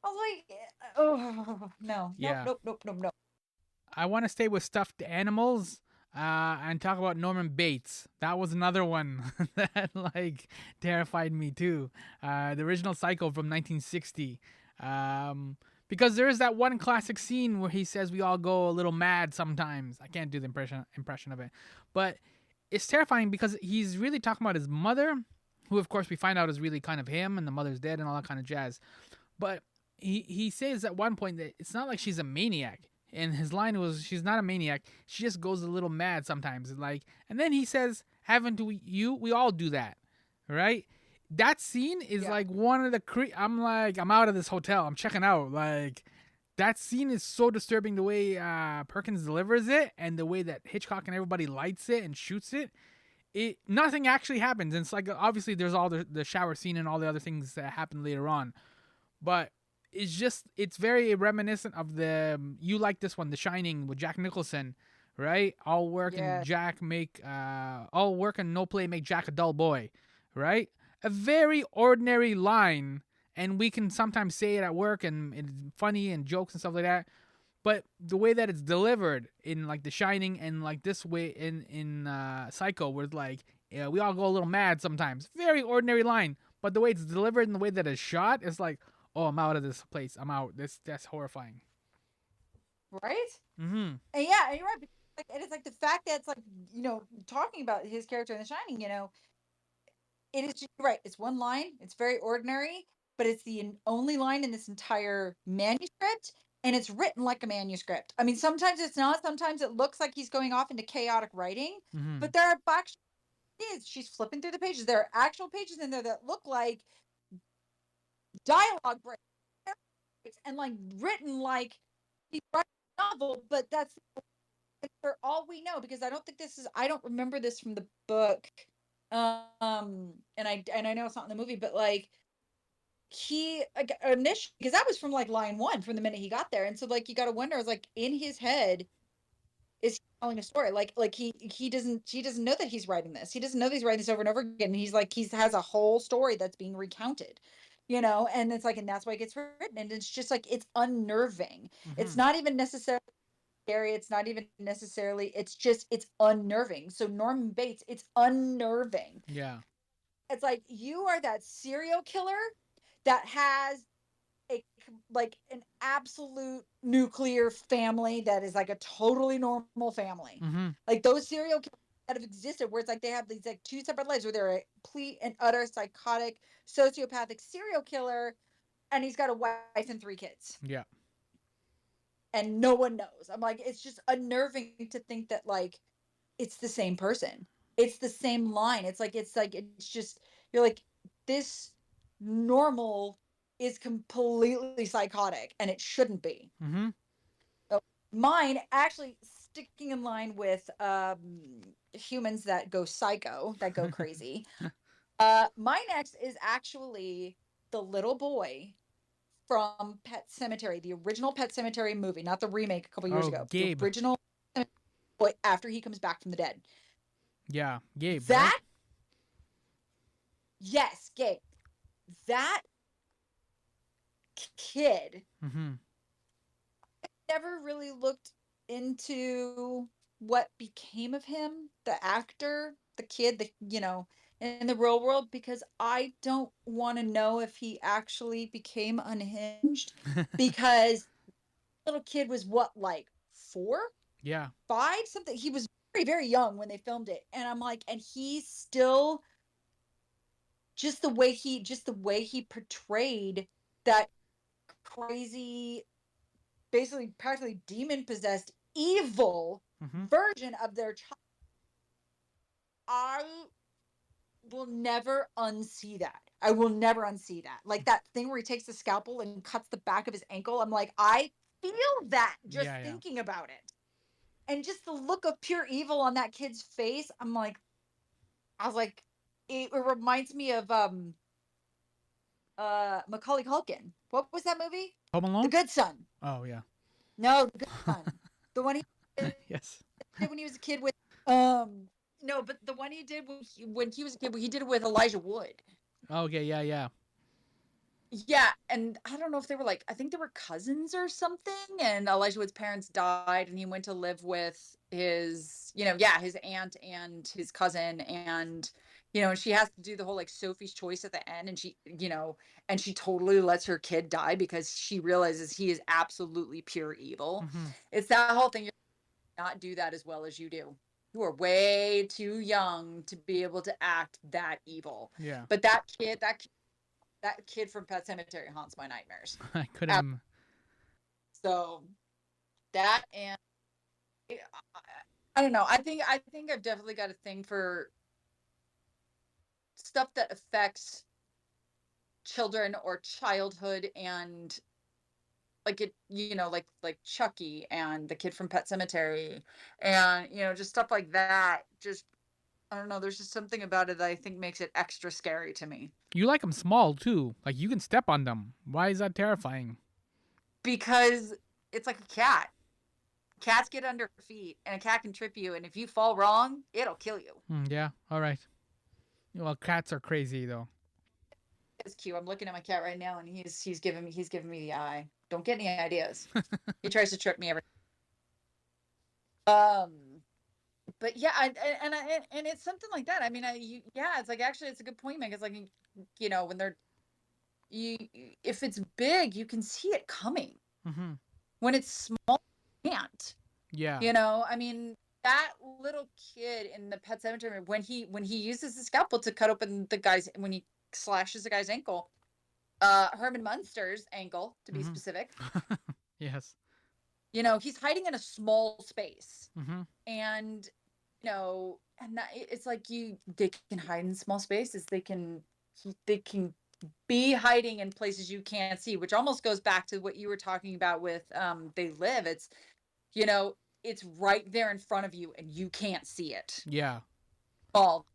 [SPEAKER 2] I was like, oh no,
[SPEAKER 1] Yeah.
[SPEAKER 2] nope.
[SPEAKER 1] I want to stay with stuffed animals and talk about Norman Bates. That was another one that like terrified me too. The original Psycho from 1960. Because there is that one classic scene where he says we all go a little mad sometimes. I can't do the impression of it, but it's terrifying because he's really talking about his mother, who of course we find out is really kind of him, and the mother's dead and all that kind of jazz. But he says at one point that it's not like she's a maniac. And his line was, "She's not a maniac. She just goes a little mad sometimes." And then he says, "Haven't we all do that, right?" That scene is
[SPEAKER 2] Yeah.
[SPEAKER 1] like one of the I'm like, I'm out of this hotel. I'm checking out. Like, that scene is so disturbing. The way Perkins delivers it, and the way that Hitchcock and everybody lights it and shoots it. Nothing actually happens. And it's like, obviously there's all the shower scene and all the other things that happen later on, but it's very reminiscent of the you like this one, The Shining with Jack Nicholson, right? All work and no play make Jack a dull boy, right? A very ordinary line, and we can sometimes say it at work and it's funny and jokes and stuff like that. But the way that it's delivered in like The Shining and like this way in Psycho, where it's like, yeah, we all go a little mad sometimes. Very ordinary line, but the way it's delivered and the way that it's shot is like, oh, I'm out of this place. I'm out. That's horrifying.
[SPEAKER 2] Right.
[SPEAKER 1] Mm-hmm.
[SPEAKER 2] And yeah, and you're right. and it's like the fact that it's like, talking about his character in The Shining, it is right. It's one line. It's very ordinary, but it's the only line in this entire manuscript, and it's written like a manuscript. I mean, sometimes it's not. Sometimes it looks like he's going off into chaotic writing,
[SPEAKER 1] Mm-hmm.
[SPEAKER 2] but there are actually she's flipping through the pages. There are actual pages in there that look like dialogue breaks and like written like he's writing a novel, but that's for all we know, because I don't remember this from the book. And I know it's not in the movie, but like he initially, because that was from like line one from the minute he got there, and so like you got to wonder, is like in his head, is he telling a story? Like he doesn't know that he's writing this. He doesn't know that he's writing this over and over again. He's like he has a whole story that's being recounted, and it's like, and that's why it gets written, and it's just like it's unnerving. It's
[SPEAKER 1] Mm-hmm.
[SPEAKER 2] not even necessarily scary. It's not even necessarily. It's unnerving. So Norman Bates, it's unnerving.
[SPEAKER 1] Yeah.
[SPEAKER 2] It's like you are that serial killer that has a like an absolute nuclear family that is like a totally normal family.
[SPEAKER 1] Mm-hmm.
[SPEAKER 2] Like those serial killers that have existed, where it's like they have these like two separate lives, where they're a complete and utter psychotic, sociopathic serial killer, and he's got a wife and three kids,
[SPEAKER 1] Yeah.
[SPEAKER 2] and no one knows. I'm like, it's just unnerving to think that like it's the same person. It's the same line. It's just you're like, this normal is completely psychotic, and it shouldn't be.
[SPEAKER 1] Mm-hmm.
[SPEAKER 2] So mine actually sticking in line with humans that go psycho, that go crazy. My next is actually the little boy from Pet Cemetery, the original Pet Cemetery movie, not the remake a couple years
[SPEAKER 1] Oh,
[SPEAKER 2] ago. The
[SPEAKER 1] Gabe.
[SPEAKER 2] original boy after he comes back from the dead.
[SPEAKER 1] Yeah, Gabe, right?
[SPEAKER 2] That Yes, Gabe. That kid
[SPEAKER 1] Mm-hmm.
[SPEAKER 2] never really looked into what became of him, the actor, the kid, in the real world, because I don't want to know if he actually became unhinged, because little kid was what, like 4,
[SPEAKER 1] Yeah.
[SPEAKER 2] 5, something. He was very, very young when they filmed it. And I'm like, and he's still just the way he portrayed that crazy, basically practically demon possessed evil
[SPEAKER 1] Mm-hmm.
[SPEAKER 2] version of their child. I will never unsee that. I will never unsee that. Like that thing where he takes the scalpel and cuts the back of his ankle. I'm like, I feel that just
[SPEAKER 1] Yeah, yeah.
[SPEAKER 2] thinking about it. And just the look of pure evil on that kid's face. I was like, it reminds me of Macaulay Culkin. What was that movie?
[SPEAKER 1] Home
[SPEAKER 2] The
[SPEAKER 1] Alone?
[SPEAKER 2] Good Son.
[SPEAKER 1] Oh, yeah.
[SPEAKER 2] No, The Good Son. The one he
[SPEAKER 1] Yes.
[SPEAKER 2] did when he was a kid with no, but the one he did when he was a kid, he did it with Elijah Wood.
[SPEAKER 1] Okay, yeah, yeah.
[SPEAKER 2] Yeah, and I don't know if they were like, I think they were cousins or something, and Elijah Wood's parents died, and he went to live with his aunt and his cousin, and she has to do the whole like Sophie's Choice at the end, and she totally lets her kid die because she realizes he is absolutely pure evil.
[SPEAKER 1] Mm-hmm.
[SPEAKER 2] It's that whole thing. You're not do that as well as you do. You are way too young to be able to act that evil.
[SPEAKER 1] Yeah.
[SPEAKER 2] But that kid from Pet Cemetery haunts my nightmares.
[SPEAKER 1] I couldn't.
[SPEAKER 2] So that, and I don't know. I think I've definitely got a thing for stuff that affects children or childhood, and like like Chucky and the kid from Pet Cemetery, and just stuff like that. Just, I don't know. There's just something about it that I think makes it extra scary to me,
[SPEAKER 1] You like them small, too. Like, you can step on them. Why is that terrifying?
[SPEAKER 2] because it's like a cat. Cats get under feet, and a cat can trip you, and if you fall wrong, it'll kill you.
[SPEAKER 1] Yeah, all right. Well, cats are crazy, though.
[SPEAKER 2] It's cute. I'm looking at my cat right now, and he's giving me the eye. Don't get any ideas. He tries to trip me every. Um, but yeah, and it's something like that. I mean, yeah, it's like, actually, it's a good point, Meg. It's like, when they're you if it's big, you can see it coming.
[SPEAKER 1] Mm-hmm.
[SPEAKER 2] When it's small, you can't.
[SPEAKER 1] Yeah.
[SPEAKER 2] I mean, that little kid in the Pet Cemetery, when he uses the scalpel to cut open the guy's, when he slashes the guy's ankle, Herman Munster's ankle to be specific.
[SPEAKER 1] Yes.
[SPEAKER 2] He's hiding in a small space,
[SPEAKER 1] Mm-hmm.
[SPEAKER 2] and and that it's like they can hide in small spaces. They can be hiding in places you can't see, which almost goes back to what you were talking about with They Live. It's it's right there in front of you and you can't see it.
[SPEAKER 1] Yeah.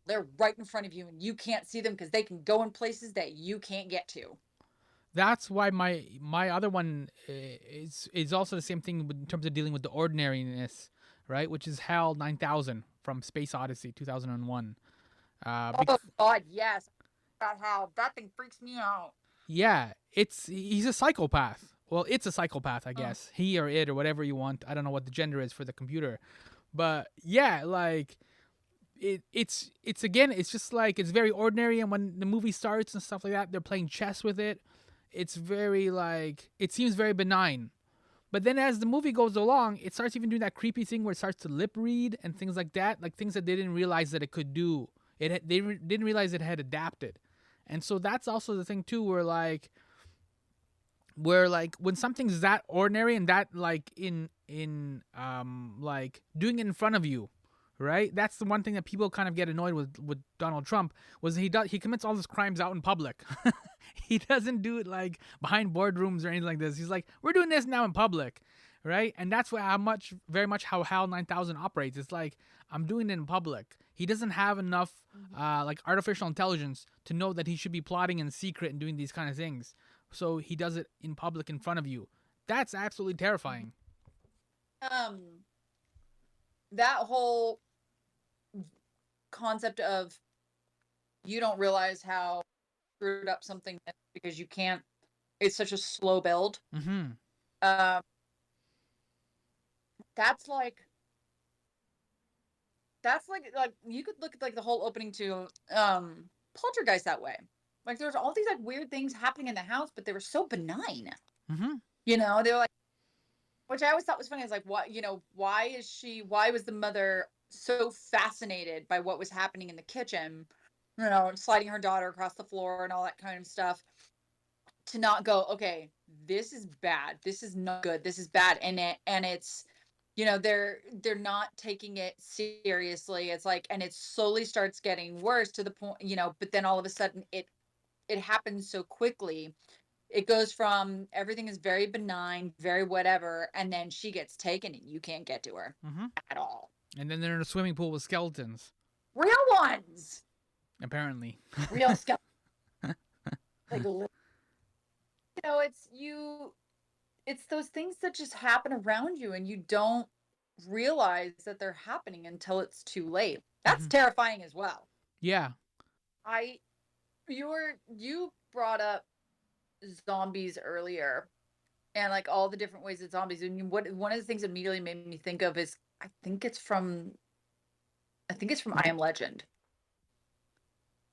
[SPEAKER 2] They're right in front of you and you can't see them because they can go in places that you can't get to.
[SPEAKER 1] That's why my other one is also the same thing in terms of dealing with the ordinariness, right? Which is HAL 9000 from Space Odyssey 2001.
[SPEAKER 2] Oh God, yes. How that thing freaks me out.
[SPEAKER 1] Yeah, he's a psychopath. Well, it's a psychopath, I guess. He or it or whatever you want. I don't know what the gender is for the computer, but yeah, like it's again, it's just like it's very ordinary. And when the movie starts and stuff like that, they're playing chess with it. It's very like it seems very benign. But then as the movie goes along, it starts even doing that creepy thing where it starts to lip read and things like that, like things that they didn't realize that it could do. Didn't realize it had adapted. And so that's also the thing too where like when something's that ordinary and that like in like doing it in front of you, right? That's the one thing that people kind of get annoyed with Donald Trump was he commits all his crimes out in public. He doesn't do it like behind boardrooms or anything like this. He's like, we're doing this now in public, right? And that's very much how HAL 9000 operates. It's like I'm doing it in public. He doesn't have enough like artificial intelligence to know that he should be plotting in secret and doing these kind of things. So he does it in public in front of you. That's absolutely terrifying.
[SPEAKER 2] That whole concept of you don't realize how screwed up something is because you can't. It's such a slow build.
[SPEAKER 1] Mm-hmm.
[SPEAKER 2] That's like you could look at like the whole opening to Poltergeist that way. Like there's all these like weird things happening in the house, but they were so benign.
[SPEAKER 1] Mm-hmm.
[SPEAKER 2] They were like, which I always thought was funny. I was like, why was the mother so fascinated by what was happening in the kitchen? Sliding her daughter across the floor and all that kind of stuff. To not go, okay, this is bad. This is not good. This is bad. And it's, they're not taking it seriously. It's like, and it slowly starts getting worse to the point, but then all of a sudden it happens so quickly. It goes from everything is very benign, very whatever, and then she gets taken and you can't get to her at all.
[SPEAKER 1] And then they're in a swimming pool with skeletons.
[SPEAKER 2] Real ones.
[SPEAKER 1] Apparently.
[SPEAKER 2] Real skeletons. Like, it's those things that just happen around you and you don't realize that they're happening until it's too late. That's terrifying as well.
[SPEAKER 1] Yeah.
[SPEAKER 2] You brought up zombies earlier and like all the different ways that zombies, and one of the things that immediately made me think of is I think it's from I Am Legend.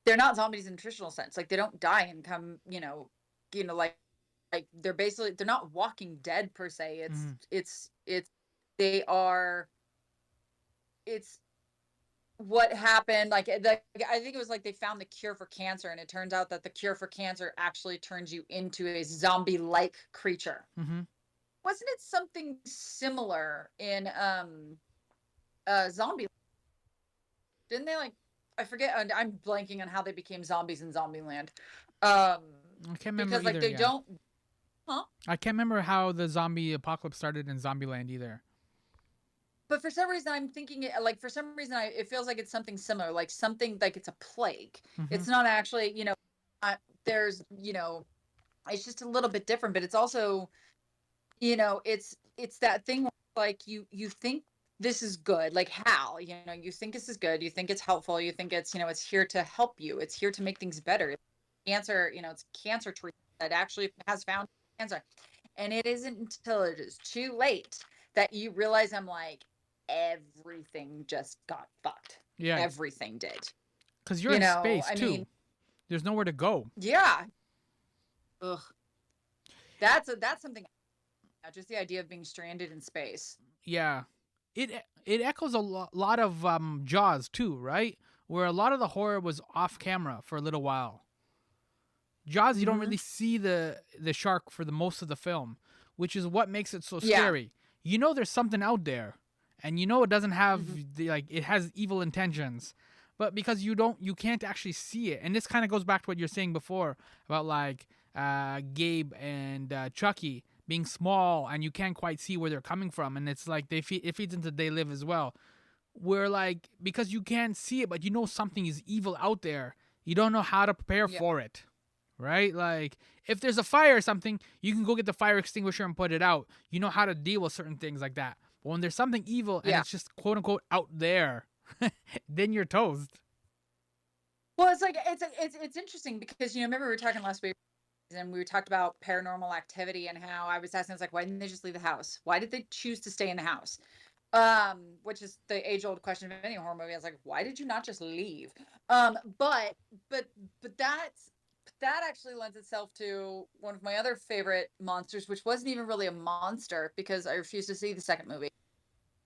[SPEAKER 2] They're not zombies in the traditional sense. Like they don't die and come, like they're not Walking Dead per se. It's what happened. Like I think it was like they found the cure for cancer, and it turns out that the cure for cancer actually turns you into a zombie-like creature.
[SPEAKER 1] Mm-hmm.
[SPEAKER 2] Wasn't it something similar in zombie? Didn't they like? I forget. I'm blanking on how they became zombies in Zombieland.
[SPEAKER 1] I can't remember
[SPEAKER 2] because like
[SPEAKER 1] either,
[SPEAKER 2] they don't. Huh?
[SPEAKER 1] I can't remember how the zombie apocalypse started in Zombieland either.
[SPEAKER 2] But for some reason, I'm thinking it like for some reason it feels like it's something similar, like something like it's a plague. It's not actually, there's, it's just a little bit different, but it's also, it's that thing where, like you think this is good, like Hal, you think this is good, you think it's helpful, you think it's, it's here to help you, it's here to make things better. Cancer, it's cancer treatment that actually has found cancer, and it isn't until it is too late that you realize I'm like, everything just got fucked. Yeah, everything did.
[SPEAKER 1] Because you're in space too. There's nowhere to go.
[SPEAKER 2] Yeah. Ugh. That's something. Just the idea of being stranded in space.
[SPEAKER 1] Yeah, it echoes a lot of Jaws too, right? Where a lot of the horror was off camera for a little while. Jaws, you don't
[SPEAKER 2] Mm-hmm.
[SPEAKER 1] really see the shark for the most of the film, which is what makes it so
[SPEAKER 2] Yeah.
[SPEAKER 1] scary. You know there's something out there, and you know it doesn't have
[SPEAKER 2] Mm-hmm.
[SPEAKER 1] it has evil intentions, but because you can't actually see it. And this kind of goes back to what you're saying before about like Gabe and Chucky being small, and you can't quite see where they're coming from, and it's like it feeds into They Live as well. Where like because you can't see it, but you know something is evil out there, you don't know how to prepare
[SPEAKER 2] Yeah.
[SPEAKER 1] for it, right? Like if there's a fire or something, you can go get the fire extinguisher and put it out. You know how to deal with certain things like that. But when there's something evil and
[SPEAKER 2] Yeah.
[SPEAKER 1] it's just quote unquote out there, then you're toast.
[SPEAKER 2] Well, it's like it's interesting because remember we were talking last week and we talked about paranormal activity and how I was asking, I was like, why didn't they just leave the house? Why did they choose to stay in the house? Which is the age old question of any horror movie. I was like, why did you not just leave? But but but that actually lends itself to one of my other favorite monsters, which wasn't even really a monster because I refused to see the second movie.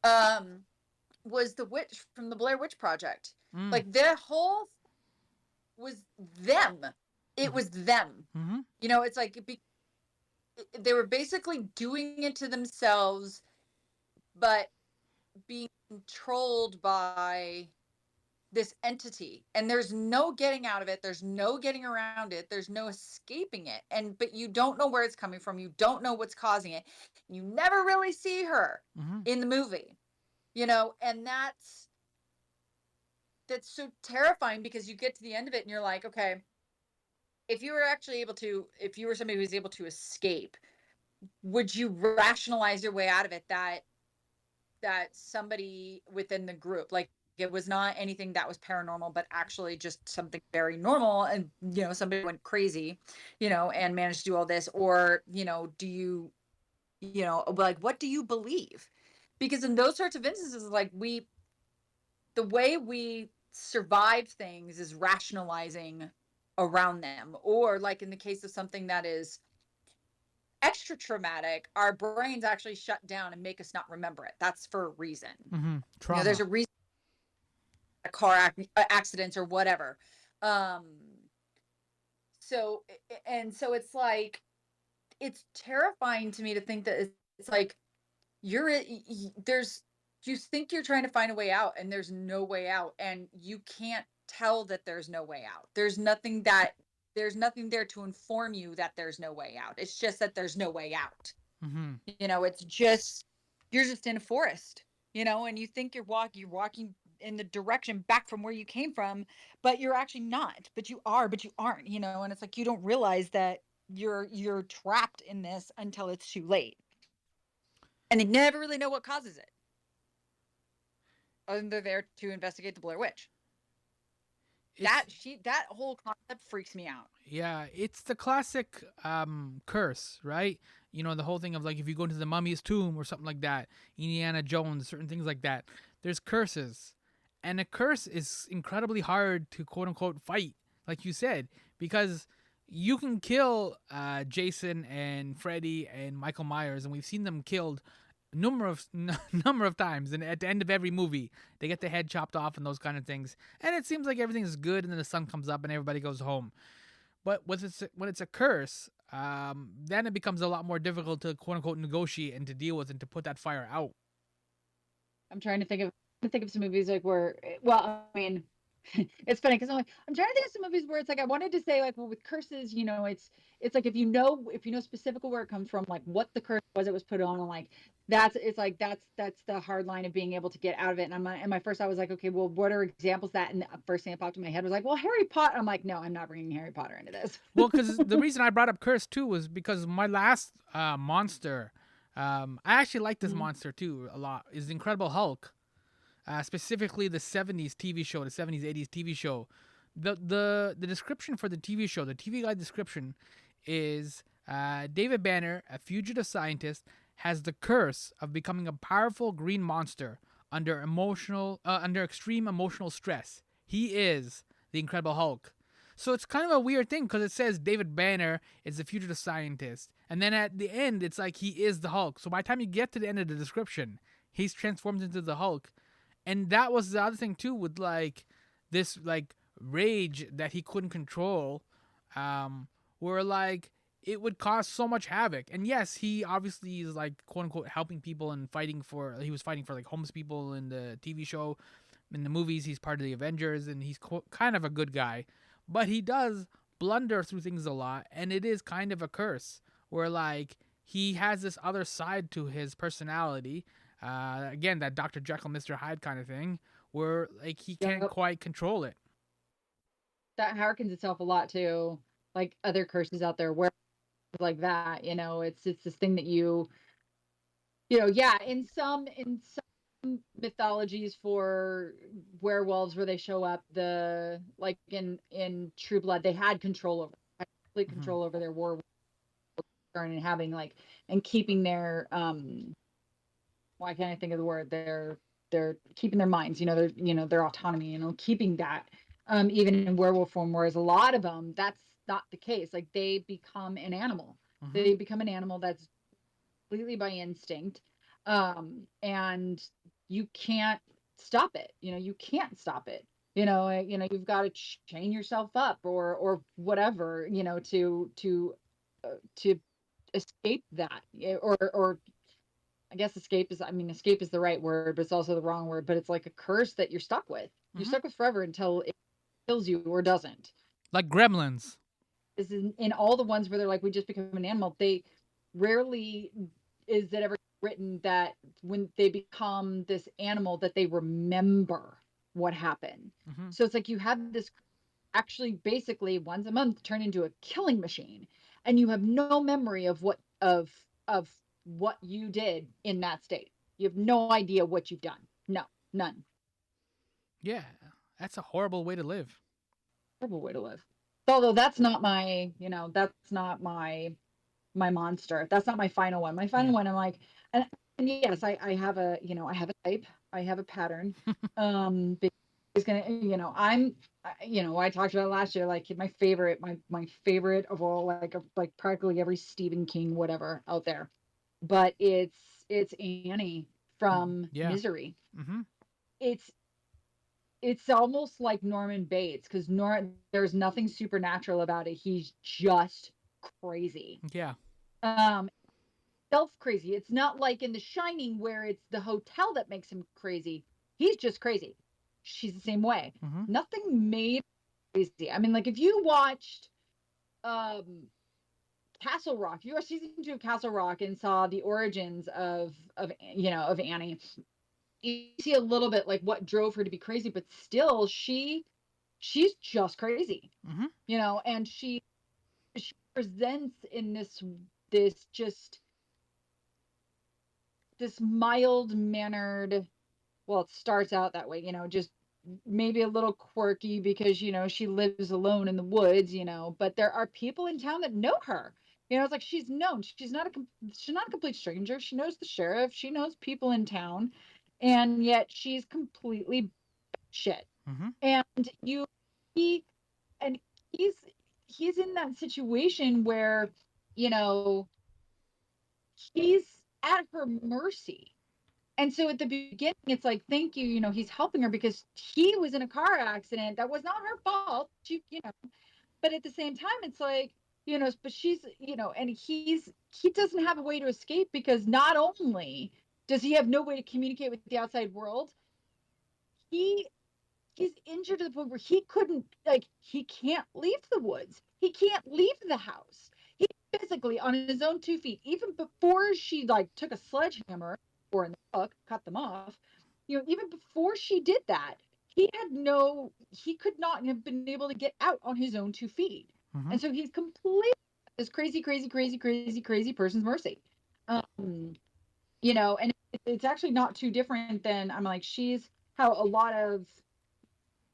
[SPEAKER 2] Um, was the witch from the Blair Witch Project.
[SPEAKER 1] Mm.
[SPEAKER 2] Like their whole was them. It was them.
[SPEAKER 1] Mm-hmm.
[SPEAKER 2] It's like they were basically doing it to themselves, but being controlled by this entity, and there's no getting out of it, there's no getting around it, there's no escaping it, but you don't know where it's coming from, you don't know what's causing it, you never really see her
[SPEAKER 1] Mm-hmm.
[SPEAKER 2] in the movie, and that's so terrifying because you get to the end of it and you're like, okay, if you were somebody who was able to escape, would you rationalize your way out of it that somebody within the group, like it was not anything that was paranormal, but actually just something very normal, and somebody went crazy, and managed to do all this, or do you like, what do you believe? Because in those sorts of instances, like the way we survive things is rationalizing around them, or like in the case of something that is extra traumatic, our brains actually shut down and make us not remember it. That's for a reason.
[SPEAKER 1] Mm-hmm.
[SPEAKER 2] There's
[SPEAKER 1] Trauma.
[SPEAKER 2] a reason, a accidents or whatever. Um, so so it's like it's terrifying to me to think that it's like there's you think you're trying to find a way out and there's no way out, and you can't tell that there's no way out. There's nothing there to inform you that there's no way out. It's just that there's no way out.
[SPEAKER 1] Mm-hmm.
[SPEAKER 2] It's just you're just in a forest, and you think you're walking in the direction back from where you came from, but you're actually not. But you are, but you aren't, and it's like you don't realize that you're trapped in this until it's too late. And they never really know what causes it. Other than they're there to investigate the Blair Witch.
[SPEAKER 1] It's
[SPEAKER 2] That whole concept freaks me out.
[SPEAKER 1] Yeah, it's the classic curse, right? The whole thing of like if you go into the mummy's tomb or something like that, Indiana Jones, certain things like that. There's curses. And a curse is incredibly hard to quote unquote fight, like you said, because you can kill Jason and Freddy and Michael Myers, and we've seen them killed number of times, and at the end of every movie they get the head chopped off and those kind of things, and it seems like everything is good, and then the sun comes up and everybody goes home. But when it's a curse, then it becomes a lot more difficult to quote unquote negotiate and to deal with and to put that fire out.
[SPEAKER 2] I'm trying to think of some movies like where, well, I mean, it's funny because I'm trying to think of some movies where it's like I wanted to say like, well, with curses, it's like if you know specifically where it comes from, like what the curse was it was put on, and like that's the hard line of being able to get out of it. And my first I was like, okay, well, what are examples of that? And the first thing that popped in my head was like, well, Harry Potter. I'm like, no, I'm not bringing Harry Potter into this.
[SPEAKER 1] Well, because the reason I brought up curse too was because my last monster, I actually like this
[SPEAKER 2] Mhm.
[SPEAKER 1] monster too a lot. Is the Incredible Hulk, specifically the '70s TV show, the '70s '80s TV show. The description for the TV show, the TV guide description, is David Banner, a fugitive scientist, has the curse of becoming a powerful green monster under extreme emotional stress. He is the Incredible Hulk. So it's kind of a weird thing because it says David Banner is a fugitive scientist, and then at the end it's like he is the Hulk. So by the time you get to the end of the description, he's transformed into the Hulk. And that was the other thing too, with like this like rage that he couldn't control, where like it would cause so much havoc. And yes, he obviously is like quote unquote helping people and fighting for. He was fighting for like homeless people in the TV show. In the movies, he's part of the Avengers, and he's kind of a good guy. But he does blunder through things a lot, and it is kind of a curse where like he has this other side to his personality. Again, that Dr. Jekyll, Mr. Hyde kind of thing, where like he can't
[SPEAKER 2] Yep.
[SPEAKER 1] quite control it.
[SPEAKER 2] That harkens itself a lot to like other curses out there where like that, it's this thing that yeah, in some mythologies for werewolves where they show up, the like in True Blood, they had control over had complete
[SPEAKER 1] Mm-hmm.
[SPEAKER 2] control over their war and having like and keeping their why can't I think of the word? They're keeping their minds, their autonomy, keeping that even in werewolf form. Whereas a lot of them, that's not the case. Like they become an animal.
[SPEAKER 1] Mm-hmm.
[SPEAKER 2] They become an animal that's completely by instinct, and you can't stop it. You can't stop it. You've got to chain yourself up or whatever, to escape that, or I guess escape is the right word, but it's also the wrong word. But it's like a curse that you're stuck with. You're
[SPEAKER 1] Mm-hmm.
[SPEAKER 2] stuck with forever until it kills you or doesn't.
[SPEAKER 1] Like Gremlins.
[SPEAKER 2] Is in all the ones where they're like, we just become an animal. They rarely is it ever written that when they become this animal that they remember what happened.
[SPEAKER 1] Mm-hmm.
[SPEAKER 2] So it's like you have this actually basically once a month turn into a killing machine, and you have no memory of what you did in that state. You have no idea what you've done. No, none.
[SPEAKER 1] Yeah, that's a horrible way to live.
[SPEAKER 2] Horrible way to live. Although that's not my monster. That's not my final one. My final
[SPEAKER 1] Yeah.
[SPEAKER 2] one, I'm like, and yes, I have I have a type, I have a pattern. It's gonna, I talked about it last year, like my favorite of all, like practically every Stephen King whatever out there, but it's Annie from
[SPEAKER 1] Yeah.
[SPEAKER 2] Misery.
[SPEAKER 1] Mm-hmm.
[SPEAKER 2] It's it's almost like Norman Bates because there's nothing supernatural about it. He's just crazy.
[SPEAKER 1] Yeah.
[SPEAKER 2] Um, Self crazy. It's not like in The Shining where it's the hotel that makes him crazy. He's just crazy. She's the same way.
[SPEAKER 1] Mm-hmm.
[SPEAKER 2] Nothing made crazy. I mean, like if you watched um Castle Rock, if you watched season 2 of Castle Rock and saw the origins of Annie, you see a little bit like what drove her to be crazy, but still she's just crazy.
[SPEAKER 1] Mm-hmm.
[SPEAKER 2] And she presents in this just this mild mannered, well, it starts out that way, just maybe a little quirky because she lives alone in the woods, but there are people in town that know her. It's like she's known. She's not a complete stranger. She knows the sheriff. She knows people in town, and yet she's completely shit.
[SPEAKER 1] Mm-hmm.
[SPEAKER 2] And you he and he's he's in that situation where you know he's at her mercy. And so at the beginning, it's like, thank you, he's helping her because he was in a car accident that was not her fault. But at the same time, it's like, but she's, and he doesn't have a way to escape because not only does he have no way to communicate with the outside world, he he's injured to the point where he couldn't, like, he can't leave the woods. He can't leave the house. He physically on his own 2 feet, even before she like took a sledgehammer or in the book, cut them off, even before she did that, he could not have been able to get out on his own 2 feet.
[SPEAKER 1] Mm-hmm.
[SPEAKER 2] And so he's completely this crazy, crazy, crazy, crazy, crazy person's mercy. And it's actually not too different than I'm like, she's how a lot of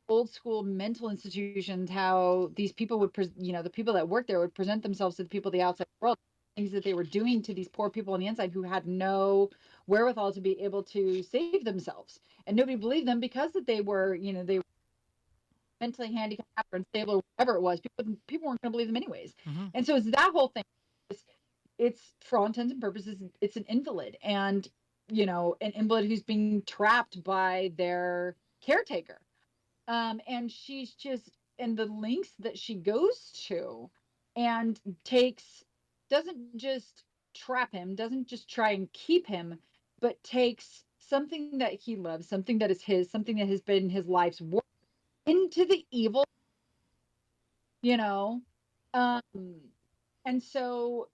[SPEAKER 2] old school mental institutions, how these people the people that work there would present themselves to the people of the outside world, things that they were doing to these poor people on the inside who had no wherewithal to be able to save themselves, and nobody believed them because that they were mentally handicapped or unstable or whatever it was. People weren't going to believe them anyways.
[SPEAKER 1] Mm-hmm.
[SPEAKER 2] And so it's that whole thing. It's for all intents and purposes it's an invalid, and an invalid who's being trapped by their caretaker. And she's just, and the lengths that she goes to and takes, doesn't just trap him, doesn't just try and keep him, but takes something that he loves, something that is his, something that has been his life's work into the evil, you know? Um, and so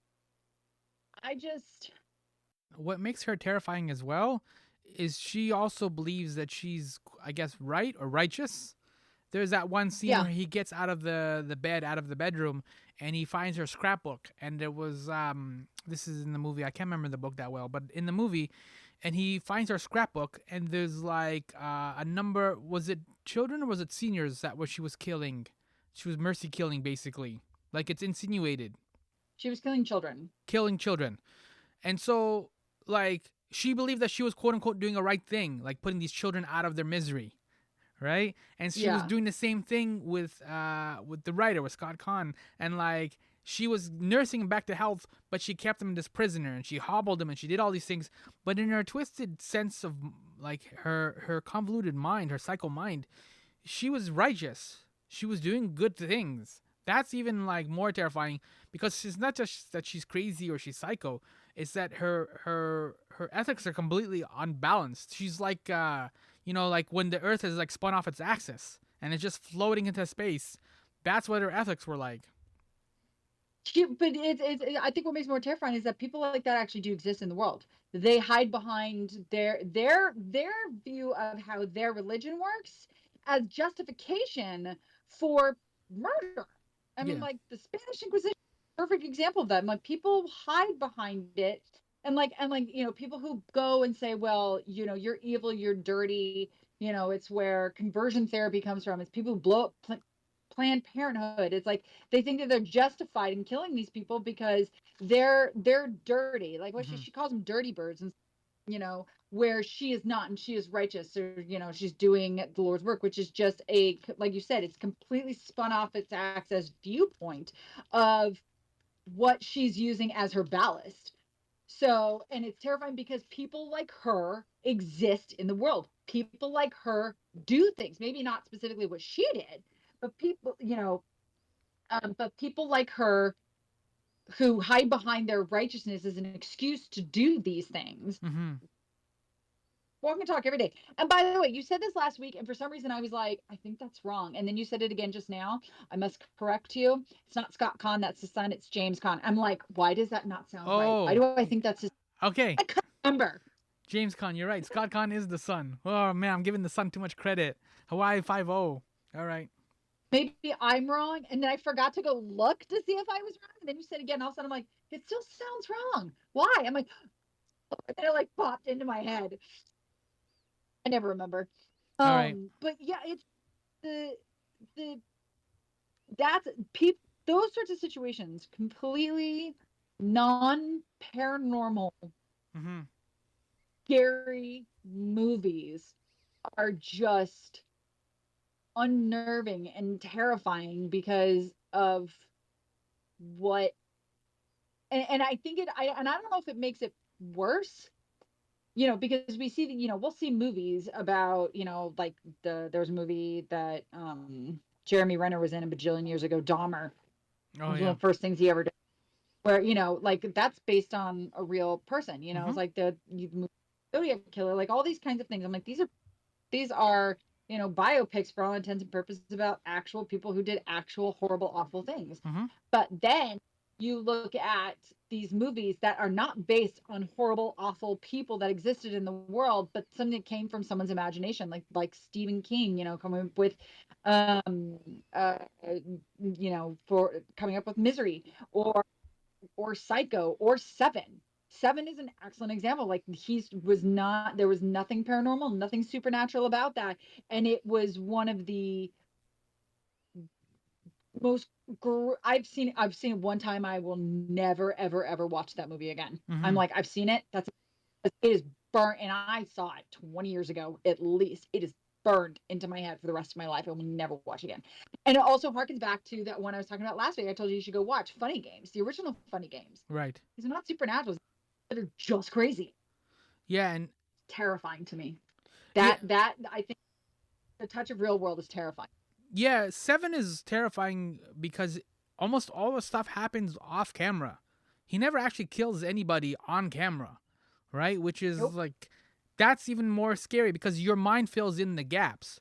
[SPEAKER 2] I just,
[SPEAKER 1] What makes her terrifying as well is she also believes that she's, I guess, right or righteous. There's that one scene
[SPEAKER 2] yeah,
[SPEAKER 1] where he gets out of the bed, out of the bedroom, and he finds her scrapbook. And there was this is in the movie. I can't remember the book that well, but in the movie, and he finds her scrapbook, and there's like a number. Was it children or was it seniors that what she was killing? She was mercy killing, basically. Like it's insinuated,
[SPEAKER 2] she was killing children.
[SPEAKER 1] killing children. And so, like, she believed that she was quote unquote doing a right thing, like putting these children out of their misery, right? And she was
[SPEAKER 2] Yeah.
[SPEAKER 1] doing the same thing with the writer, with Scott Kahn, and like she was nursing him back to health, but she kept him this prisoner, and she hobbled him, and she did all these things. But in her twisted sense of like her convoluted mind, her psycho mind, she was righteous. She was doing good things. That's even like more terrifying because it's not just that she's crazy or she's psycho. It's that her ethics are completely unbalanced. She's like like when the Earth is like spun off its axis and it's just floating into space. That's what her ethics were like.
[SPEAKER 2] But I think what makes it more terrifying is that people like that actually do exist in the world. They hide behind their view of how their religion works as justification for murder. I mean,
[SPEAKER 1] Yeah.
[SPEAKER 2] like the Spanish Inquisition, perfect example of that. Like people hide behind it, and people who go and say, well, you're evil, you're dirty. It's where conversion therapy comes from. It's people who blow up Planned Parenthood. It's like they think that they're justified in killing these people because they're dirty. Like what
[SPEAKER 1] Hmm.
[SPEAKER 2] she calls them dirty birds, and where she is not, and she is righteous, or she's doing the Lord's work, which is just like you said, it's completely spun off its access viewpoint of what she's using as her ballast. So, and it's terrifying because people like her exist in the world. People like her do things, maybe not specifically what she did, but people like her who hide behind their righteousness as an excuse to do these things.
[SPEAKER 1] Hmm.
[SPEAKER 2] Walk and talk every day. And by the way, you said this last week, and for some reason I was like, I think that's wrong. And then you said it again just now. I must correct you. It's not Scott Kahn, that's his son. It's James Kahn. I'm like, why does that not sound right? Why
[SPEAKER 1] Oh,
[SPEAKER 2] do I think that's his?
[SPEAKER 1] okay.
[SPEAKER 2] I couldn't remember.
[SPEAKER 1] James Conn, you're right. Scott Conn is the son. Oh man, I'm giving the son too much credit. Hawaii 5-0. All right.
[SPEAKER 2] Maybe I'm wrong. And then I forgot to go look to see if I was wrong. And then you said again, all of a sudden I'm like, it still sounds wrong. Why? I'm like, oh, and then it like popped into my head. I never remember.
[SPEAKER 1] All right.
[SPEAKER 2] But yeah, it's the the that's people, those sorts of situations, completely non-paranormal,
[SPEAKER 1] Mhm.
[SPEAKER 2] scary movies are just unnerving and terrifying because of what and I think and I don't know if it makes it worse, because we see that, we'll see movies about, like there's a movie that Jeremy Renner was in a bajillion years ago, Dahmer. It
[SPEAKER 1] Oh
[SPEAKER 2] was one
[SPEAKER 1] yeah.
[SPEAKER 2] of the first things he ever did, where, like that's based on a real person, it's
[SPEAKER 1] Mhm.
[SPEAKER 2] like the Zodiac killer, like all these kinds of things. I'm like, these are biopics for all intents and purposes about actual people who did actual horrible, awful things.
[SPEAKER 1] Mhm.
[SPEAKER 2] But then you look at these movies that are not based on horrible, awful people that existed in the world, but something that came from someone's imagination, like Stephen King, coming up with, um, uh, for coming up with Misery, or Psycho, or Seven. Seven is an excellent example. Like there was nothing paranormal, nothing supernatural about that, and it was one of the most. I've seen it one time. I will never, ever, ever watch that movie again. I'm
[SPEAKER 1] Mhm.
[SPEAKER 2] like, I've seen it. It is burnt, and I saw it 20 years ago at least. It is burned into my head for the rest of my life. I will never watch again. And it also harkens back to that one I was talking about last week. I told you should go watch Funny Games, the original Funny Games.
[SPEAKER 1] Right.
[SPEAKER 2] These are not supernaturals. That are just crazy.
[SPEAKER 1] Yeah, and
[SPEAKER 2] Terrifying to me.
[SPEAKER 1] yeah,
[SPEAKER 2] That I think the touch of real world is terrifying.
[SPEAKER 1] yeah, 7 is terrifying because almost all the stuff happens off camera. He never actually kills anybody on camera, right? Which is
[SPEAKER 2] Nope.
[SPEAKER 1] like that's even more scary because your mind fills in the gaps,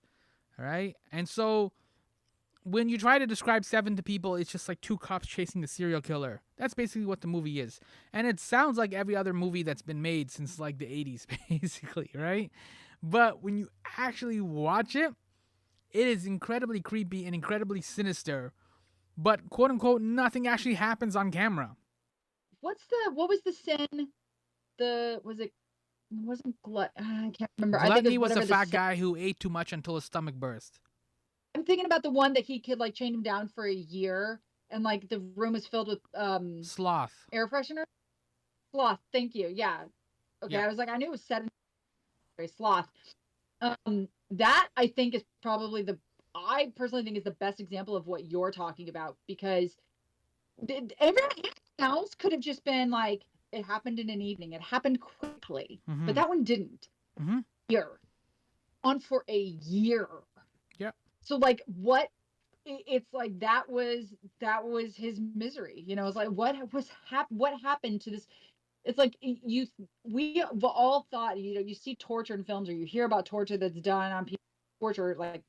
[SPEAKER 1] right? And so when you try to describe 7 to people, it's just like two cops chasing the serial killer. That's basically what the movie is. And it sounds like every other movie that's been made since like the 80s, basically, right? But when you actually watch it, it is incredibly creepy and incredibly sinister. But quote unquote, nothing actually happens on camera.
[SPEAKER 2] What was the sin? The was it wasn't glut I can't remember. I think it was
[SPEAKER 1] Gluttony was a
[SPEAKER 2] whatever the
[SPEAKER 1] fat
[SPEAKER 2] sin.
[SPEAKER 1] guy who ate too much until his stomach burst.
[SPEAKER 2] I'm thinking about the one that he could like chain him down for a year and like the room was filled with
[SPEAKER 1] Sloth.
[SPEAKER 2] air freshener. Sloth, thank you. Yeah. Okay,
[SPEAKER 1] Yeah.
[SPEAKER 2] I was like, I knew it was sedentary sloth. That I think is probably I personally think is the best example of what you're talking about because everything else could have just been like it happened in an evening, it happened quickly, but
[SPEAKER 1] Mm-hmm.
[SPEAKER 2] that one didn't.
[SPEAKER 1] Mm-hmm.
[SPEAKER 2] Year on for a year.
[SPEAKER 1] Yeah.
[SPEAKER 2] So like what it's like that was his misery. You know, it's like what happened to this. It's like we all thought, you know, you see torture in films or you hear about torture that's done on people, torture like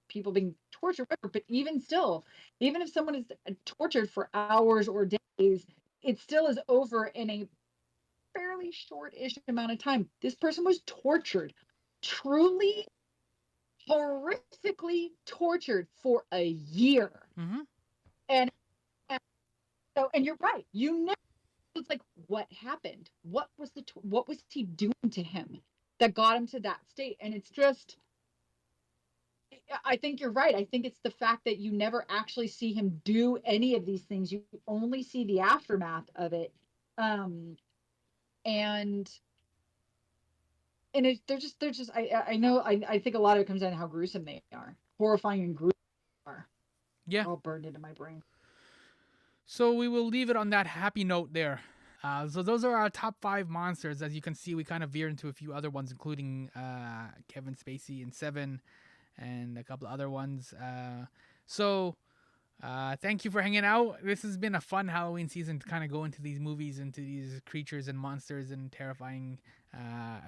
[SPEAKER 2] people being tortured, but even still, even if someone is tortured for hours or days, it still is over in a fairly short-ish amount of time. This person was tortured, truly horrifically tortured for a year.
[SPEAKER 1] Mm-hmm.
[SPEAKER 2] And, and so, and you're right. You never. It's like, what happened? What was he doing to him that got him to that state? And it's just, I think you're right. I think it's the fact that you never actually see him do any of these things. You only see the aftermath of it. Um, and they're just I know I think a lot of it comes down to how gruesome they are, horrifying and gruesome they are.
[SPEAKER 1] Yeah.
[SPEAKER 2] All burned into my brain.
[SPEAKER 1] So we will leave it on that happy note there. So those are our top 5 monsters. As you can see, we kind of veer into a few other ones, including Kevin Spacey in 7 and a couple of other ones. Thank you for hanging out. This has been a fun Halloween season to kind of go into these movies, into these creatures and monsters and terrifying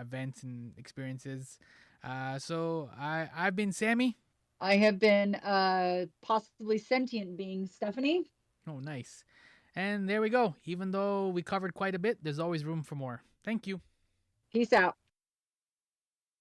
[SPEAKER 1] events and experiences. I've been Sammy.
[SPEAKER 2] I have been possibly sentient being Stephanie.
[SPEAKER 1] Oh, nice. And there we go. Even though we covered quite a bit, there's always room for more. Thank you.
[SPEAKER 2] Peace out.